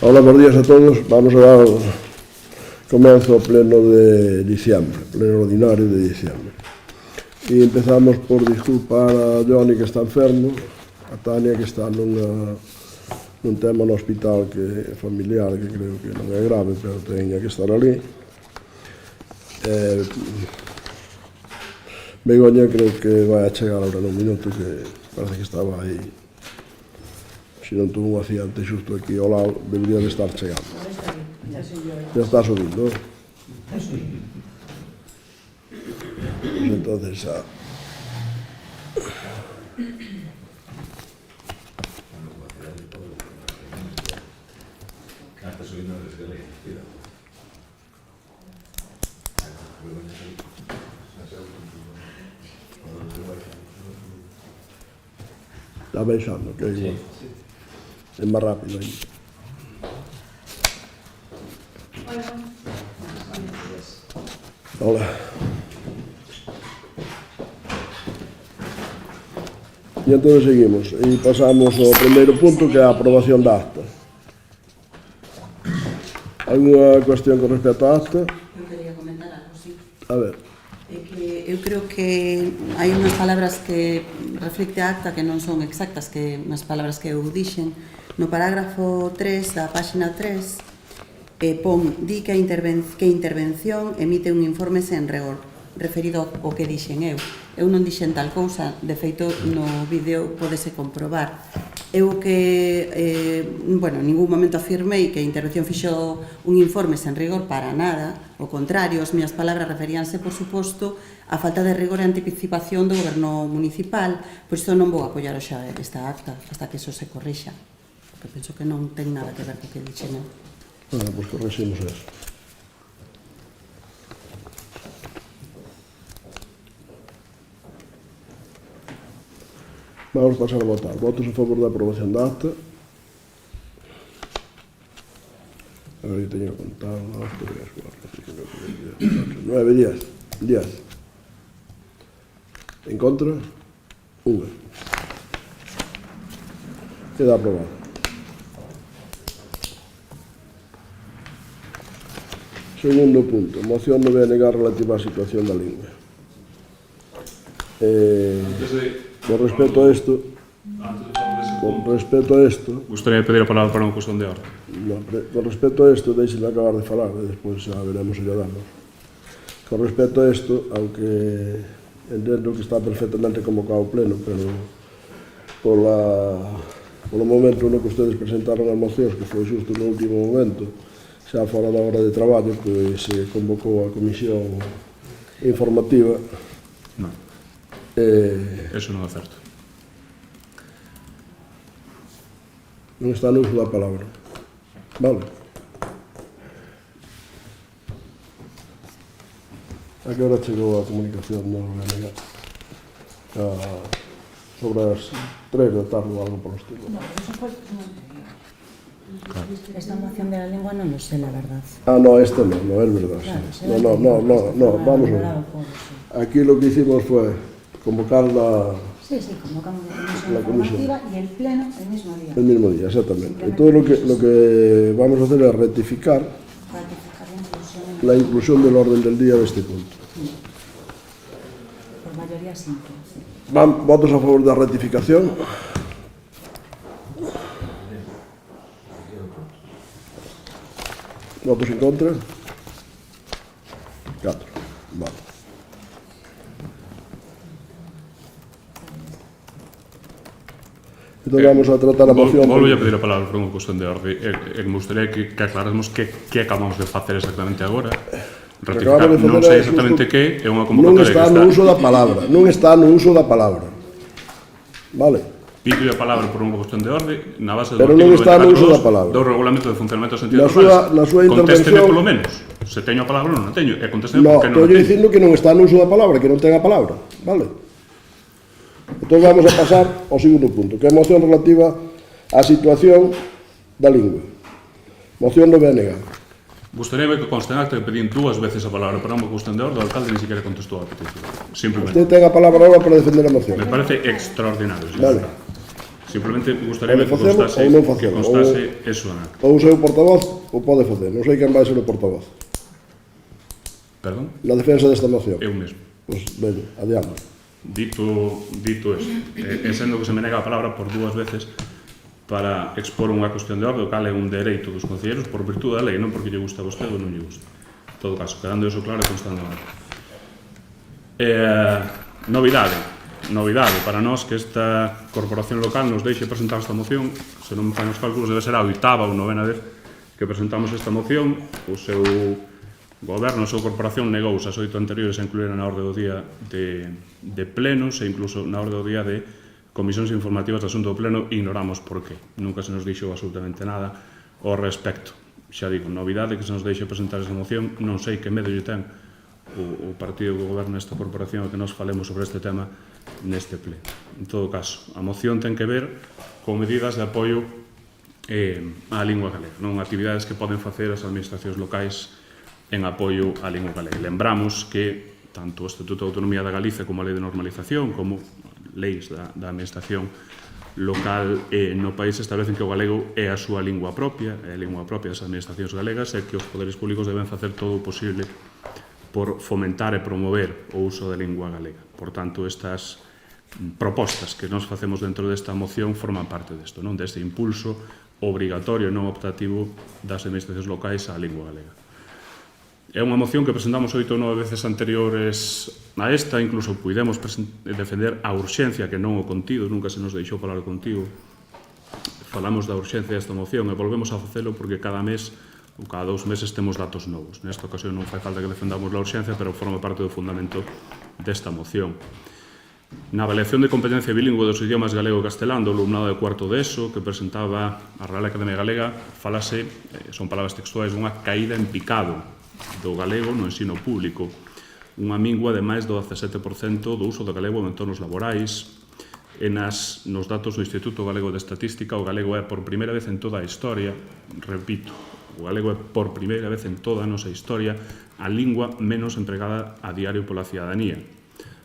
Hola, buenos días a todos. Vamos a dar comienzo ao pleno de diciembre, pleno ordinario de diciembre. E empezamos por disculpar a Johnny, que está enfermo, a Tania, que está nun tema no hospital que é familiar, que creo que non é grave, pero teña que estar ali. Begoña creo que vai a chegar ahora nun minuto, que parece que estaba aí. Se non tuvo un accidente xusto aquí ao lado, debería de estar chegando. Ya está subindo. Pues entonces Está subiendo la escalera, cuidado. está baixando, que é igual. É máis rápido aí. Hola. E entón seguimos e pasamos ao primeiro punto, que é a aprobación da acta. Alguna cuestión con respecto á acta? Eu quería comentar algo, sí. A ver. Eu creo que hai unhas palabras que reflicte a acta que non son exactas, que unhas palabras que eu dixen. No parágrafo 3 da páxina 3 di que a intervención emite un informe sen rigor, referido ao que dixen eu. Eu non dixen tal cousa, de feito no vídeo pódese comprobar. Eu que, en ningún momento afirmei que a intervención fixo un informe sen rigor para nada, ao contrario, as miñas palabras referíanse, por suposto, a falta de rigor e anticipación do goberno municipal, por isto non vou apoiar xa esta acta, hasta que iso se corrixa, porque penso que non ten nada que ver co que dixen eu. Bueno, pois correxemos eso. Vamos pasar a votar. Votos a favor da aprobación da acta. A ver, eu teño que contar 9, 10. En contra, 1. Queda aprobado. Segundo punto, moción no BNG relativa á situación da lingua. Con respecto a isto, Gustaría pedir a palabra para unha cuestión de orden. con respecto a isto, deixen acabar de falar, e despois xa veremos se lle damos. Con respecto a isto, aunque entendo que está perfectamente convocado o pleno, pero polo momento no que ustedes presentaron as mocións, que foi xusto no último momento, xa fora da hora de traballo, pois se convocou a comisión informativa. Non, eso non é certo. Non está no uso da palabra. Vale. A que hora chegou a comunicación no BNG? Sobre as 3 da tarde ou algo por estilo. No, eso fue esta moción de la lengua no lo sé, la verdad. No, esta no es verdad. Claro, no, vamos a ver. Aquí lo que hicimos fue convocar Sí, convocamos la comisión informativa y el pleno el mismo día. El mismo día, exactamente. Entonces lo que vamos a hacer es ratificar la inclusión del orden del día de este punto. Por mayoría simple. ¿Votos a favor de la ratificación? ¿Votos en contra? 4. Vale. Entonces vamos a tratar a moción... Volvo a pedir a palabra por unha cuestión de orde. Me gustaría que aclarásemos que acabamos de facer exactamente agora. Ratificar, non sei exactamente que, é unha convocatoria que está... Non está no uso da palabra. Non está no uso da palabra. Vale? Pido a palabra por unha cuestión de orde na base do pero non está no uso da palabra. Do regulamento de funcionamento das entidades locais. Na súa Contésteme intervención... polo menos. Se teño a palabra ou non a teño. E contésteme No, porque non a estou teño. dicindo que non está no uso da palabra, que non ten a palabra. Vale? Entón vamos a pasar ao segundo punto, que é a moción relativa á situación da lingua. Moción do BNG. Gustaría que conste en acta que pedín 2 veces a palabra para unha cuestión de orde, o alcalde ni siquiera contestou a petición. Simplemente. Usted ten a palabra ahora para defender a moción. Me parece extraordinario. Vale. Simplemente gustaría que Pode facelo ou non facelo, constase eso en acta. ou o seu portavoz o pode facer, non sei quen vai ser o portavoz Perdón? na defensa desta moción. Eu mesmo. Pois, veño, adiante. Dito eso, e sendo que se me nega a palabra por 2 veces para expor unha cuestión de orde, o cal é un dereito dos concelleiros por virtude da lei, non porque lle gusta a vostede ou non lle gusta. En todo caso, quedando eso claro e constando a novidade para nós que esta corporación local nos deixe presentar esta moción. Se non me fan os cálculos, debe ser a 8ª ou 9ª vez que presentamos esta moción. O seu goberno, a súa corporación negouse as 8 anteriores a incluir na orde do día de plenos e incluso na orde do día de comisións informativas de asunto do pleno. Ignoramos por qué. Nunca se nos dixo absolutamente nada ao respecto. Xa digo, novidade que se nos deixe presentar esta moción. Non sei que medo lle ten o partido que goberna esta corporación a que nos falemos sobre este tema neste pleno. En todo caso, a moción ten que ver con medidas de apoio á lingua galega, non actividades que poden facer as administracións locais en apoio á lingua galega. Lembramos que tanto o Estatuto de Autonomía da Galicia como a Lei de Normalización, como leis da administración local no país establecen que o galego é a súa lingua propia, é a lingua propia das administracións galegas, e que os poderes públicos deben facer todo o posible por fomentar e promover o uso da lingua galega. Por tanto, estas propostas que nos facemos dentro desta moción forman parte desto, non? Deste impulso obrigatorio e non optativo das administracións locais á lingua galega. É unha moción que presentamos 8 ou 9 veces anteriores a esta, incluso puidemos defender a urxencia que non o contido, nunca se nos deixou falar o contido. Falamos da urxencia desta moción e volvemos a facelo porque cada mes ou cada 2 meses temos datos novos. Nesta ocasión non fai falta que defendamos a urxencia, pero forma parte do fundamento desta moción. Na avaliación de competencia bilingüe dos idiomas galego e castelán do alumnado de cuarto de ESO que presentaba a Real Academia Galega, falase, son palabras textuais, unha caída en picado do galego no ensino público, unha mingua de máis do 17% do uso do galego en entornos laborais. Nos datos do Instituto Galego de Estatística, o galego é por primeira vez en toda a historia, repito, o galego é por primeira vez en toda a nosa historia a lingua menos empregada a diario pola cidadanía.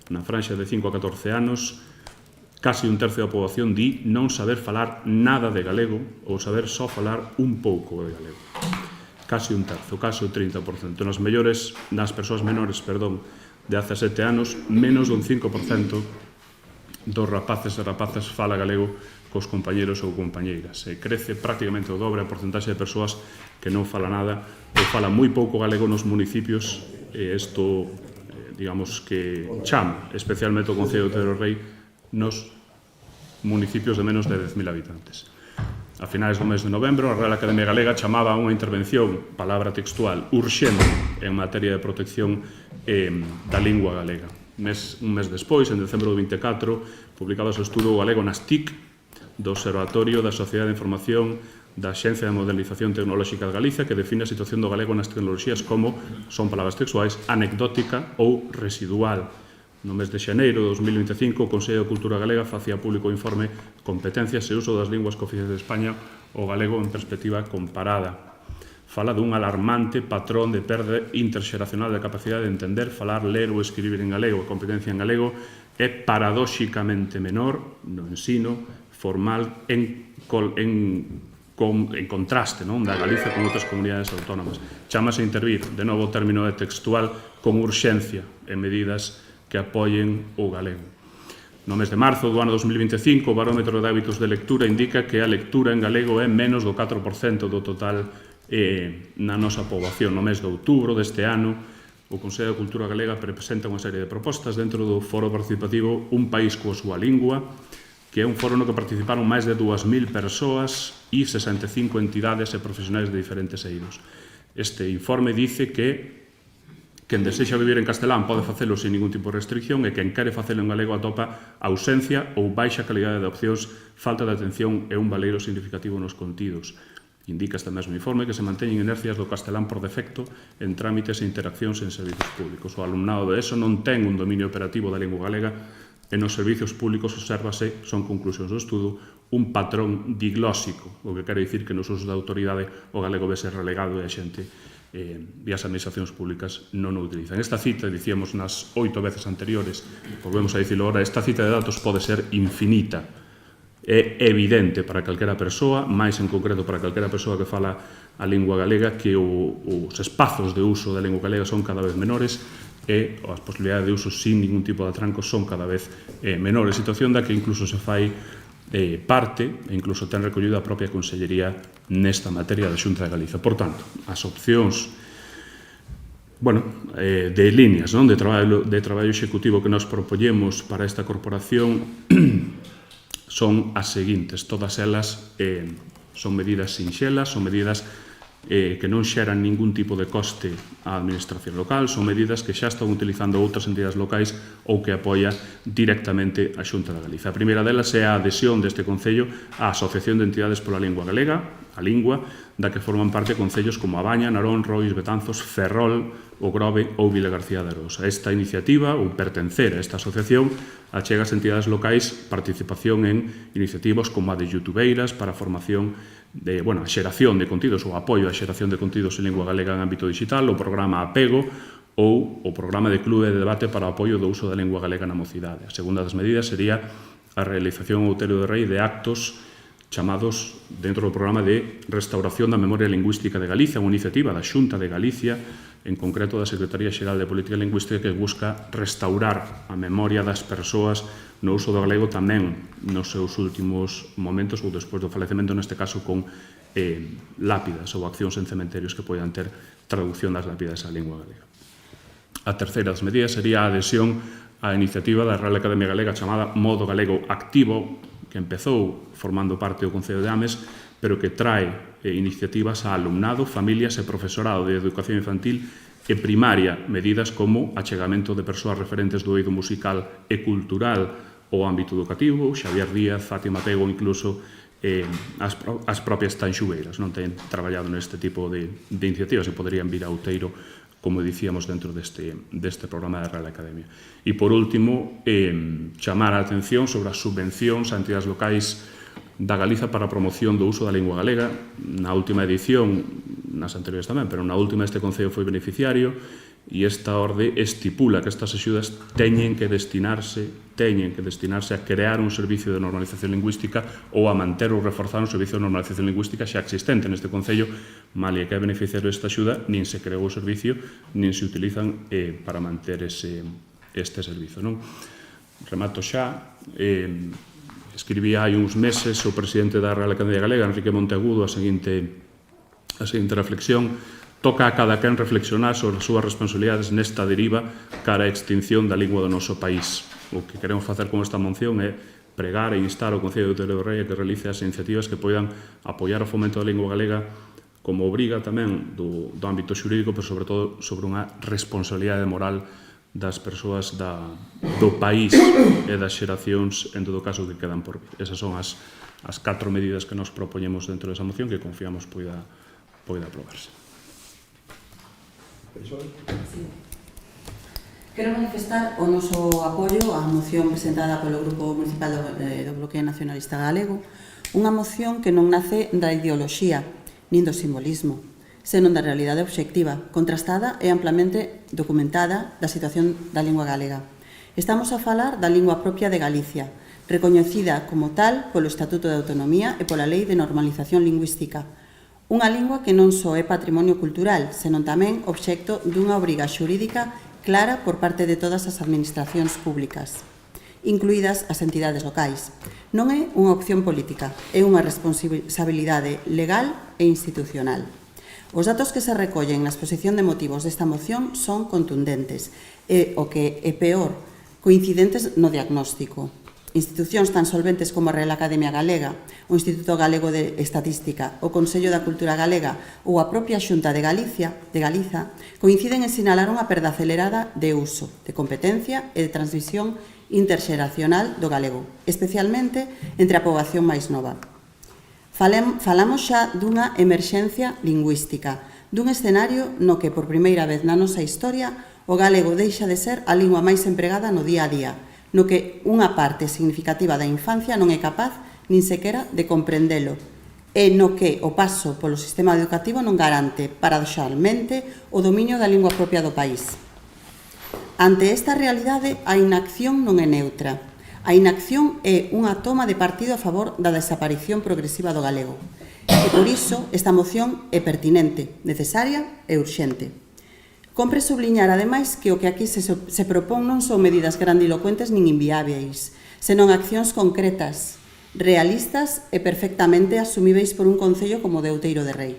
Na franxa de 5 a 14 anos, casi un tercio da poboación di non saber falar nada de galego ou saber só falar un pouco de galego. Casi un terzo, casi o 30%. Nas persoas menores, de 17 anos, menos dun 5% dos rapaces e rapazas fala galego cos compañeros ou compañeiras. Crece prácticamente o dobre a porcentaxe de persoas que non fala nada ou fala moi pouco galego nos municipios. Isto, digamos que chama especialmente o Concello de Teruel nos municipios de menos de 10.000 habitantes. A finais do mes de novembro, a Real Academia Galega chamaba a unha intervención, palabra textual, urxente en materia de protección da lingua galega. Un mes despois, en decembro do 24, publicaba o estudo galego nas TIC do Observatorio da Sociedade de Información da Xencia de Modernización Tecnolóxica de Galicia, que define a situación do galego nas tecnoloxías como, son palabras textuais, anecdótica ou residual. No mes de xaneiro de 2025, o Consello de Cultura Galega facía público o informe Competencias e uso das linguas cooficiais de España, o galego en perspectiva comparada. Fala dun alarmante patrón de perda interxeracional da capacidade de entender, falar, ler ou escribir en galego. A competencia en galego é paradóxicamente menor no ensino formal en contraste da Galicia con outras comunidades autónomas. Chámase a intervir, de novo o término é textual, con urxencia en medidas que apoien o galego. No mes de marzo do ano 2025, o barómetro de hábitos de lectura indica que a lectura en galego é menos do 4% do total na nosa poboación. No mes de outubro deste ano, o Consello de Cultura Galega presenta unha serie de propostas dentro do foro participativo Un País coa súa lingua, que é un foro no que participaron máis de 2.000 persoas e 65 entidades e profesionais de diferentes eidos. Este informe dice que quen desexa vivir en castelán pode facelo sin ningún tipo de restricción e quen quere facelo en galego atopa ausencia ou baixa calidade de opcións, falta de atención e un valeiro significativo nos contidos. Indica este mesmo informe que se manteñen inercias do castelán por defecto en trámites e interaccións en servizos públicos. O alumnado de ESO non ten un dominio operativo da lingua galega e nos servizos públicos obsérvase, son conclusións do estudo, un patrón diglósico, o que quere dicir que nos usos da autoridade o galego ve ser relegado e a xente e as administracións públicas non o utilizan. Esta cita, dicíamos nas 8 veces anteriores, volvemos a dicirlo agora, esta cita de datos pode ser infinita. é evidente para calquera persoa, máis en concreto para calquera persoa que fala a lingua galega, que os espazos de uso da lingua galega son cada vez menores e as posibilidades de uso sin ningún tipo de atrancos son cada vez menores, situación da que incluso se fai parte e incluso ten recollido a propia Consellería nesta materia da Xunta de Galicia. Por tanto, as opcións de líneas de traballo executivo que nos propoñemos para esta corporación son as seguintes. Todas elas son medidas sinxelas, son medidas que non xeran ningún tipo de coste á administración local, son medidas que xa están utilizando outras entidades locais ou que apoia directamente a Xunta de Galicia. A primeira delas é a adhesión deste Concello á Asociación de Entidades pola Lingua Galega, a Lingua, da que forman parte concellos como A Baña, Narón, Rois, Betanzos, Ferrol, O Grove ou Vila García de Arousa. Esta iniciativa, ou pertencer a esta asociación, achega as entidades locais participación en iniciativas como a de youtubeiras para a formación de, a xeración de contidos ou apoio á xeración de contidos en lingua galega en ámbito digital, o programa Apego ou o programa de clube de debate para o apoio do uso da lingua galega na mocidade. A segunda das medidas sería a realización en Outeiro de Rei de actos chamados dentro do programa de restauración da memoria lingüística de Galicia, unha iniciativa da Xunta de Galicia, en concreto da Secretaría Xeral de Política Lingüística, que busca restaurar a memoria das persoas no uso do galego tamén nos seus últimos momentos ou despois do falecemento, neste caso con lápidas ou accións en cementerios que poidan ter traducción das lápidas á lingua galega. A terceira das medidas sería a adhesión á iniciativa da Real Academia Galega chamada Modo Galego Activo, que empezou formando parte do Concello de Ames, pero que trae iniciativas a alumnado, familias e profesorado de educación infantil e primaria, medidas como achegamento de persoas referentes do eido musical e cultural ao ámbito educativo, Xavier Díaz, Fátima Pego, incluso as propias tanxugueiras, non ten traballado neste tipo de iniciativas e poderían vir a Outeiro, como dicíamos, dentro deste programa da Real Academia. E, por último, chamar a atención sobre as subvencións a entidades locais da Galiza para a promoción do uso da lingua galega. Na última edición, nas anteriores tamén, pero na última este Concello foi beneficiario e esta orde estipula que estas axudas teñen que destinarse a crear un servicio de normalización lingüística ou a manter ou reforzar un servicio de normalización lingüística xa existente neste Concello, malia que é beneficiario desta axuda, nin se creou o servicio, nin se utilizan para manter este servicio. Remato xa. Escribía hai uns meses o presidente da Real Academia Galega, Enrique Monteagudo, a seguinte reflexión: toca a cada quen reflexionar sobre as súas responsabilidades nesta deriva cara á extinción da lingua do noso país. O que queremos facer con esta moción é pregar e instar ao Concello de Outeiro do Rei a que realice as iniciativas que poidan apoiar o fomento da lingua galega, como obriga tamén do ámbito xurídico, pero sobre todo sobre unha responsabilidade moral das persoas do país e das xeracións, en todo caso, que quedan por vir. Esas son as 4 medidas que nos propoñemos dentro desa moción, que confiamos poida aprobarse. Quero manifestar o noso apoio á moción presentada polo Grupo Municipal do Bloque Nacionalista Galego, unha moción que non nace da ideoloxía nin do simbolismo, senón da realidade obxectiva, contrastada e amplamente documentada da situación da lingua galega. Estamos a falar da lingua propia de Galicia, recoñecida como tal polo Estatuto de Autonomía e pola Lei de Normalización Lingüística. Unha lingua que non só é patrimonio cultural, senón tamén obxecto dunha obriga xurídica clara por parte de todas as administracións públicas, incluídas as entidades locais. Non é unha opción política, é unha responsabilidade legal e institucional. Os datos que se recollen na exposición de motivos desta moción son contundentes e, o que é peor, coincidentes no diagnóstico. Institucións tan solventes como a Real Academia Galega, o Instituto Galego de Estatística, o Consello da Cultura Galega ou a propia Xunta de Galiza coinciden en sinalar unha perda acelerada de uso, de competencia e de transmisión interxeracional do galego, especialmente entre a poboación máis nova. Falamos xa dunha emerxencia lingüística, dun escenario no que por primeira vez na nosa historia o galego deixa de ser a lingua máis empregada no día a día, no que unha parte significativa da infancia non é capaz nin sequera de comprendelo, e no que o paso polo sistema educativo non garante, paradoxalmente, o dominio da lingua propia do país. Ante esta realidade, a inacción non é neutra. A inacción é unha toma de partido a favor da desaparición progresiva do galego. E por iso, esta moción é pertinente, necesaria e urxente. Compre subliñar, ademais, que o que aquí se propón non son medidas grandilocuentes nin inviáveis, senón accións concretas, realistas e perfectamente asumíveis por un concello como de Outeiro de Rei.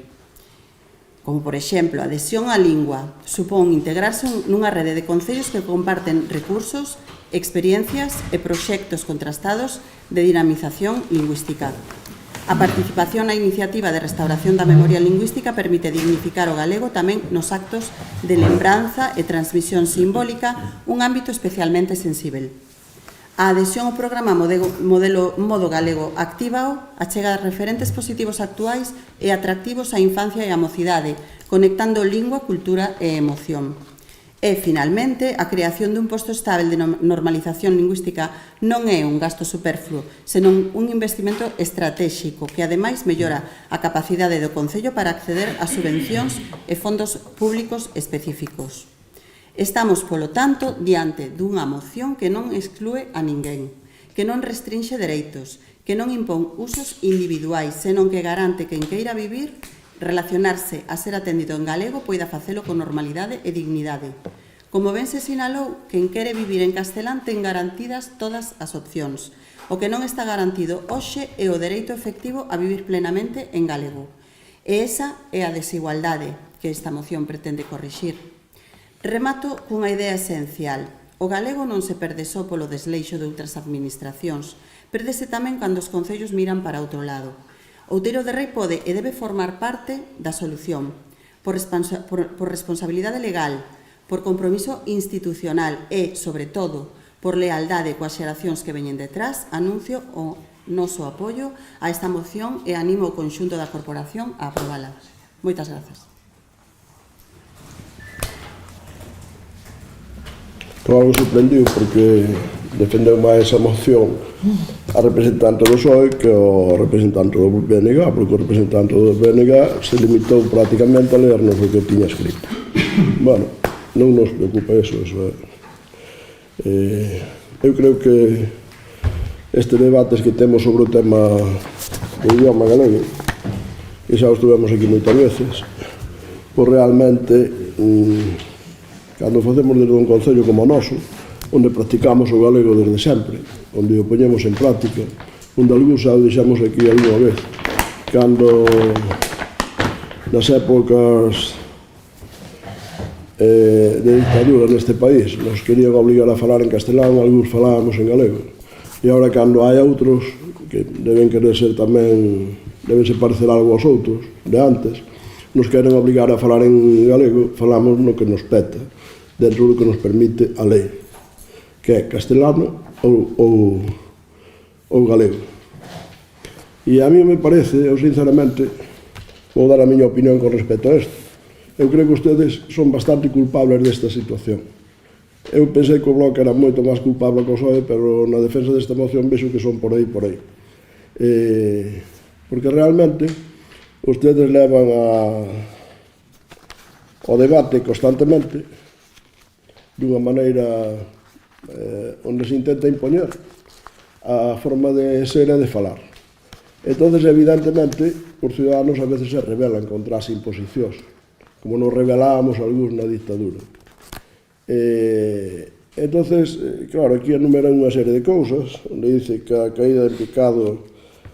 Como, por exemplo, a adhesión á lingua supón integrarse nunha rede de concellos que comparten recursos, experiencias e proxectos contrastados de dinamización lingüística. A participación na iniciativa de restauración da memoria lingüística permite dignificar o galego tamén nos actos de lembranza e transmisión simbólica, un ámbito especialmente sensível. A adhesión ao programa Modo Galego Actívao achega referentes positivos actuais e atractivos á infancia e á mocidade, conectando lingua, cultura e emoción. E, finalmente, a creación dun posto estável de normalización lingüística non é un gasto superfluo, senón un investimento estratégico que, ademais, mellora a capacidade do Concello para acceder a subvencións e fondos públicos específicos. Estamos, polo tanto, diante dunha moción que non exclúe a ninguén, que non restrinxe dereitos, que non impón usos individuais, senón que garante que quen queira vivir, relacionarse a ser atendido en galego poida facelo con normalidade e dignidade. Como ben se sinalou, quen quere vivir en castelán ten garantidas todas as opcións. O que non está garantido hoxe é o dereito efectivo a vivir plenamente en galego. E esa é a desigualdade que esta moción pretende corrixir. Remato cunha idea esencial. O galego non se perde só polo desleixo de outras administracións, perdese tamén cando os concellos miran para outro lado. Outeiro de Rei pode e debe formar parte da solución, por responsabilidade legal, por compromiso institucional e, sobre todo, por lealdade coas xeracións que veñen detrás. Anuncio o noso apoio a esta moción e animo o conxunto da corporación a aprobala. Moitas grazas. Estou algo sorprendido porque defendeu máis esa moción a representante do PSOE que o representante do BNG, porque o representante do BNG se limitou prácticamente a leernos o que tiña escrito. Bueno, non nos preocupa eso é. Eu creo que este debates que temos sobre o tema do idioma galego, e xa os tuvemos aquí moitas veces, pois realmente cando facemos desde un concello como o noso, onde practicamos o galego desde sempre, onde o poñemos en práctica, onde algúns xa o deixamos aquí algunha vez, cando nas épocas de dictadura neste país nos querían obligar a falar en castelán, algúns falábamos en galego, e agora cando hai outros que deben querer ser tamén, deben se parecer algo aos outros de antes, nos queren obligar a falar en galego, falamos no que nos peta, dentro do que nos permite a lei, que é castelano ou galego. E a mí me parece, eu sinceramente, vou dar a miña opinión con respecto a isto, eu creo que ustedes son bastante culpables desta situación. Eu pensei que o Bloque era moito máis culpable que o PSOE, pero na defensa desta moción vexo que son por aí. Porque realmente ustedes levan o debate constantemente dunha maneira onde se intenta impoñer a forma de ser e de falar. Entonces, evidentemente, os ciudadanos a veces se rebelan contra as imposicións, como nos rebelábamos algúns na dictadura. Entonces, claro, aquí enumeran unha serie de cousas, onde dice que a caída en picado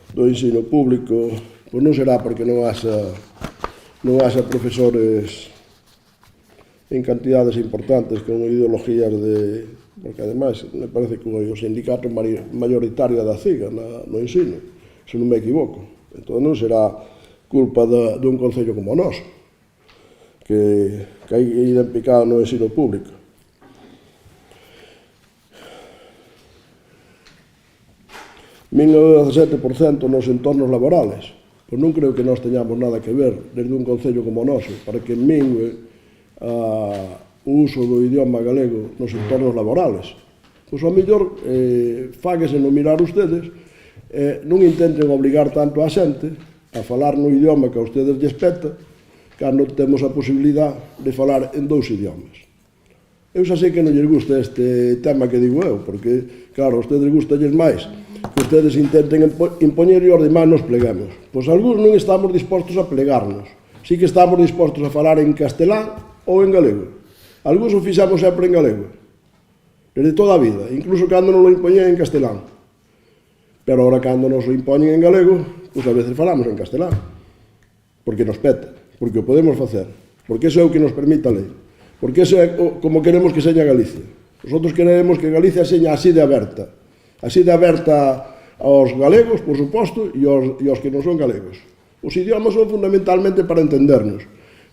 do ensino público pois non será porque non haxa profesores en cantidades importantes con ideologías de... Porque, ademais, me parece que o sindicato mayoritario da CIGA no ensino, se non me equivoco. Entón non será culpa dun concello como o noso, que caída en picado no ensino público. Un 17% nos entornos laborales. Pois non creo que nós teñamos nada que ver desde un concello como o noso para que mingue o uso do idioma galego nos entornos laborales. Pois ao mellor fáguese no mirar ustedes, non intenten obligar tanto a xente a falar no idioma que a ustedes lles peta, cando temos a posibilidade de falar en dous idiomas. Eu xa sei que non lles gusta este tema que digo eu, porque, claro, a ustedes gustalles máis que ustedes intenten impoñer e os demais nos pleguemos. Pois algúns non estamos dispostos a plegarnos. Sí que estamos dispostos a falar en castelán ou en galego. Algúns o fixamos sempre en galego, desde toda a vida, incluso cando non lo impoñen en castelán. Pero ahora cando nos o impoñen en galego, pois a veces falamos en castelán, porque nos peta, porque o podemos facer, porque iso é o que nos permite a lei, porque iso é como queremos que seña Galicia. Nosotros queremos que Galicia seña así de aberta aos galegos, por suposto, e aos que non son galegos. Os idiomas son fundamentalmente para entendernos.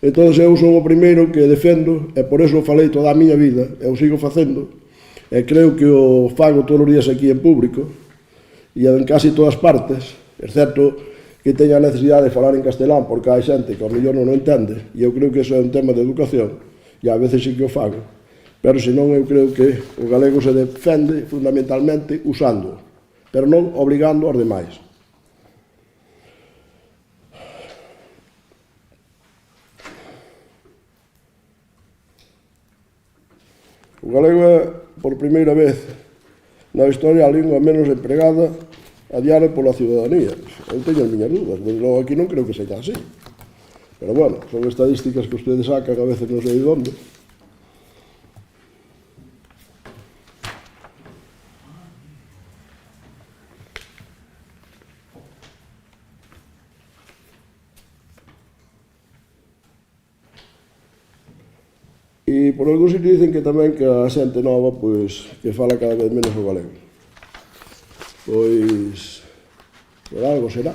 Entón, eu son o primeiro que defendo, e por eso o falei toda a miña vida, e o sigo facendo, e creo que o fago todos os días aquí en público, e en casi todas partes, excepto que teña a necesidade de falar en castelán, porque hai xente que ao mellor non o entende, e eu creo que iso é un tema de educación, e a veces sí que o fago. Pero senón eu creo que o galego se defende fundamentalmente usando, pero non obrigando aos demais. O galego é, por primeira vez na historia, a lingua menos empregada a diario pola ciudadanía. Eu teño as miñas dúdas, mas logo aquí non creo que sexa así. Pero bueno, son estadísticas que ustedes sacan a veces non sei de onde. E por algún sitio dicen que tamén que a xente nova, pois, que fala cada vez menos o galego. Pois, por algo será,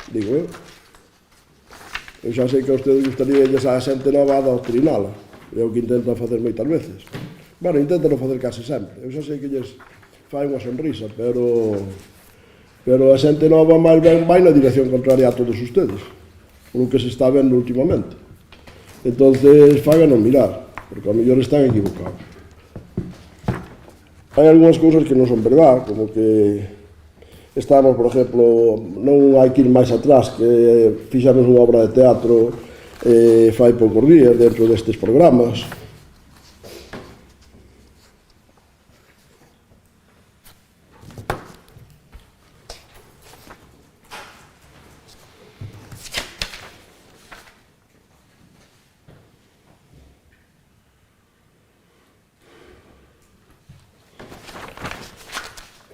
digo eu. Eu xa sei que a ustedes gustaría a xente nova adoctrinala, é o que intentan facer moitas veces. Bueno, intentan facer case sempre. Eu xa sei que lles fai unha sonrisa, pero a xente nova máis ben vai na dirección contraria a todos ustedes, o que se está vendo últimamente. Entonces, fáganos mirar, porque ao mellor están equivocados. Hai algunhas cousas que non son verdad, como que estamos, por exemplo, non hai que ir máis atrás, que fixamos unha obra de teatro fai poucos días dentro destes programas.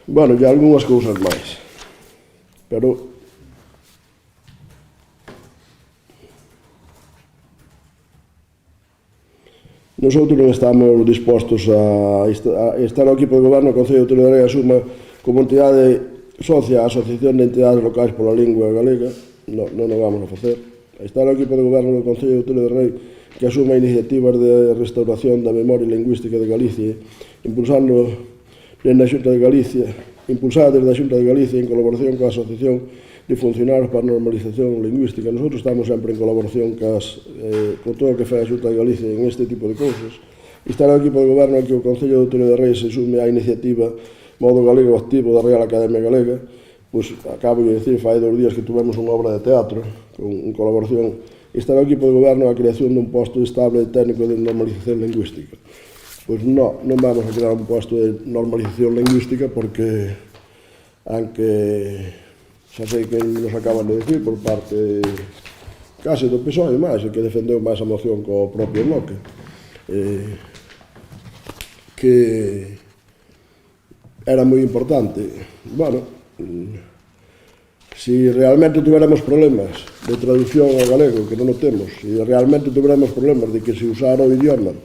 Bueno, e algunhas cousas máis, pero nosotros non estamos dispostos a estar ao equipo de goberno do Concello de Outeiro de Rei asuma como entidade socia a Asociación de Entidades Locais pola Lingua Galega, non o vamos a facer. A estar ao equipo de goberno do Concello de Outeiro de Rei que asuma iniciativas de restauración da memoria lingüística de Galicia, impulsando desde a Xunta de Galicia, impulsada desde a Xunta de Galicia en colaboración coa Asociación de Funcionarios para a Normalización Lingüística. Nosotros estamos sempre en colaboración con todo o que fai a Xunta de Galicia en este tipo de cousas. Estará o equipo de goberno que o Concello de Outeiro de Rei se sume á iniciativa Modo Galego Activo da Real Academia Galega. Pois acabo de dicir, fai 2 días que tuvemos unha obra de teatro en colaboración. Estará o equipo de goberno a creación dun posto estable de técnico de normalización lingüística. Pois non vamos a crear un posto de normalización lingüística porque, aunque xa sei que nos acaban de decir por parte case do PSOE máis, que defendeu máis a moción co propio Bloque, que era moi importante. Bueno, si realmente tuviéramos problemas de traducción ao galego, que non o temos, si realmente tuviéramos problemas de que se usara o idioma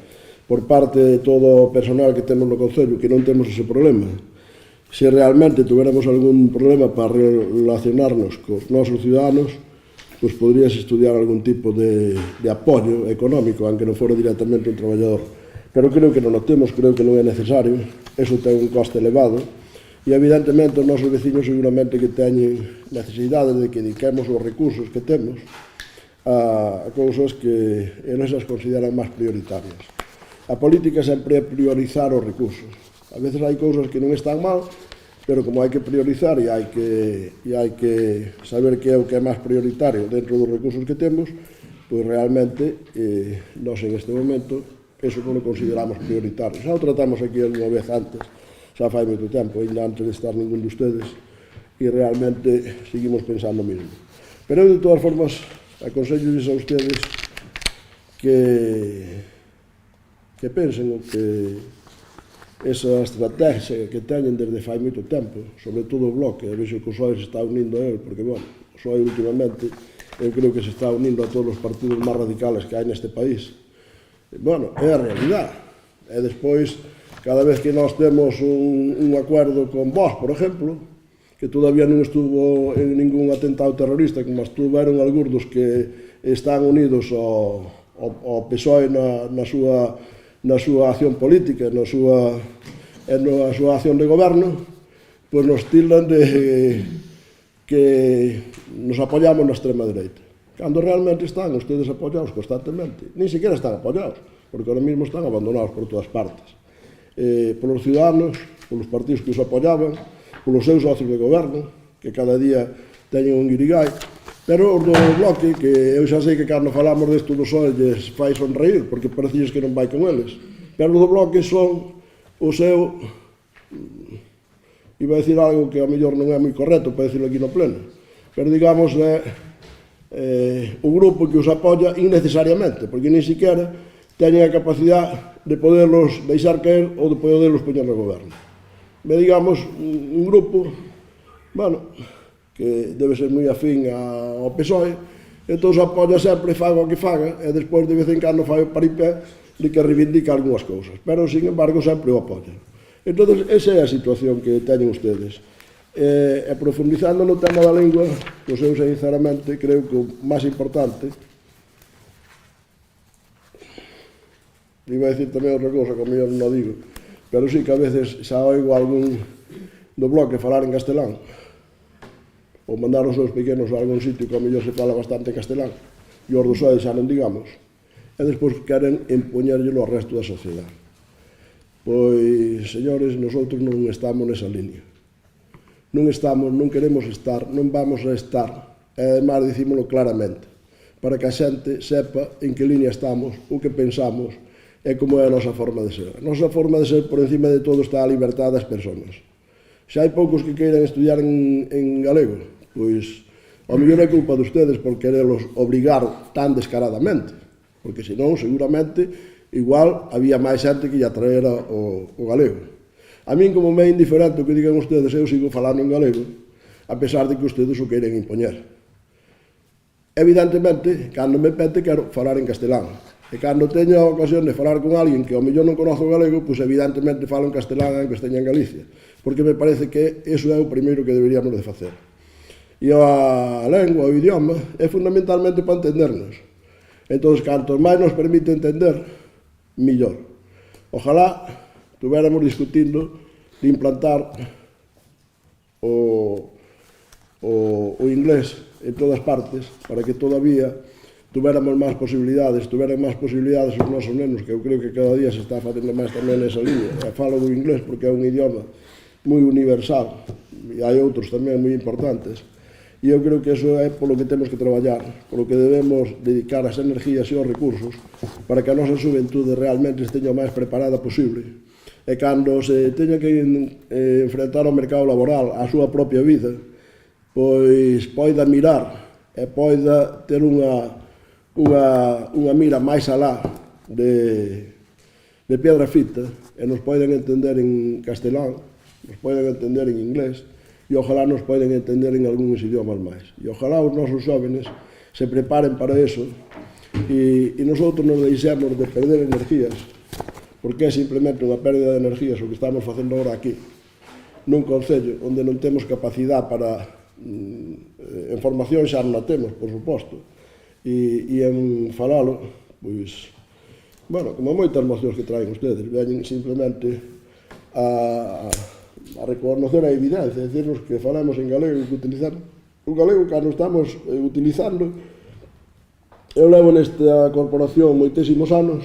por parte de todo o personal que temos no Concello, que non temos ese problema, se realmente tuviéramos algún problema para relacionarnos cos nosos ciudadanos, pois podrías estudiar algún tipo de apoio económico, aunque non fora directamente un traballador. Pero creo que non o temos, creo que non é necesario, eso ten un coste elevado, e evidentemente os nosos veciños seguramente que teñen necesidade de que dediquemos os recursos que temos a cousas que eles as consideran máis prioritarias. A política sempre é priorizar os recursos. A veces hai cousas que non están mal, pero como hai que priorizar e hai que saber que é o que é máis prioritario dentro dos recursos que temos, pois realmente nós en este momento eso non o consideramos prioritario. Xa o tratamos aquí unha vez antes, xa fai moito tempo, ainda antes de estar ningún de ustedes, e realmente seguimos pensando o mismo. Pero eu, de todas formas, aconsello-lles a ustedes que pensen que esa estrategia que teñen desde fai moito tempo, sobre todo o Bloque, a vexo que o PSOE se está unindo a él, porque, bueno, o PSOE últimamente eu creo que se está unindo a todos os partidos máis radicales que hai neste país. Bueno, é a realidade. E despois, cada vez que nós temos un acuerdo con Vox, por exemplo, que todavía non estuvo en ningún atentado terrorista, como estuveron algúns dos que están unidos ao PSOE na súa acción política, na súa acción de goberno, pois nos tildan de que nos apoyamos na extrema dereita. Cando realmente están ustedes apoyados constantemente. Nin siquiera están apoyados, porque ahora mismo están abandonados por todas partes. Polos ciudadanos, polos partidos que os apoyaban, polos seus socios de goberno, que cada día teñen un guirigay, pero os do Bloque, que eu xa sei que cando falamos desto dos olles fai sonreír, porque parecías que non vai con eles, pero os do Bloque son o seu, iba a decir algo que a mellor non é moi correcto para decirlo aquí no pleno, pero digamos o grupo que os apoia innecesariamente, porque nin siquiera teñen a capacidade de poderlos deixar caer ou de poderlos poñer no goberno. Digamos, un grupo, bueno, que debe ser moi afín ao PSOE, entón apoia sempre, faga o que faga, e despois de vez en cando fai o paripé de que reivindica algunhas cousas, pero, sin embargo, sempre o apoia. Entón, esa é a situación que teñen ustedes. E profundizando no tema da lingua, pois eu, sinceramente, creo que o máis importante, iba a dicir tamén outra cousa, que a mellor non digo, pero sí que a veces xa oigo algún do Bloque falar en castelán, ou mandar os seus pequenos a algún sitio que a mellor se fala bastante castelán, e os do PSOE xa non digamos, e despois queren impoñerllelo ao resto da sociedade. Pois, señores, nosotros non estamos nesa línea. Non estamos, non queremos estar, non vamos a estar, e además dicímolo claramente, para que a xente sepa en que línea estamos, o que pensamos, e como é a nosa forma de ser. A nosa forma de ser, por encima de todo, está a liberdade das persoas. Xa hai poucos que queiran estudiar en galego, pois, ao mellor é culpa de ustedes por querelos obrigar tan descaradamente, porque senón, seguramente, igual había máis xente que lle atraera o galego. A min, como me é indiferente o que digan ustedes, eu sigo falando en galego, a pesar de que ustedes o queiren impoñer. Evidentemente, cando me pete, quero falar en castelán. E cando teño a ocasión de falar con alguén que ao mellor non conoce o galego, pois evidentemente falo en castelán en que esteña en Galicia, porque me parece que eso é o primeiro que deberíamos de facer. E a lengua, o idioma, é fundamentalmente para entendernos. Entón, canto máis nos permite entender, millor. Ojalá tuviéramos discutindo de implantar o inglés en todas partes, para que todavía tuviéramos máis posibilidades, os nosos nenos, que eu creo que cada día se está facendo máis tamén nesa línea. Falo do inglés porque é un idioma moi universal, e hai outros tamén moi importantes, e eu creo que eso é polo que temos que traballar, polo que debemos dedicar as energías e os recursos para que a nosa xuventude realmente esteña o máis preparada posible, e cando se teña que enfrentar ao mercado laboral, a súa propia vida, pois poida mirar e poida ter unha mira máis alá de piedra fita, e nos poden entender en castelán, nos poden entender en inglés, e ojalá nos poden entender en algúns idiomas máis. E ojalá os nosos jóvenes se preparen para eso, e nosotros nos deixemos de perder energías, porque é simplemente unha pérdida de energías o que estamos facendo agora aquí, nun concello onde non temos capacidade para en formación xa non a temos, por suposto, e en falalo, pois, bueno, como moitas mocións que traen ustedes, veñen simplemente a reconocer a evidencia, decirnos que falamos en galego e que utilizar o galego cando estamos utilizando. Eu levo nesta corporación moitísimos anos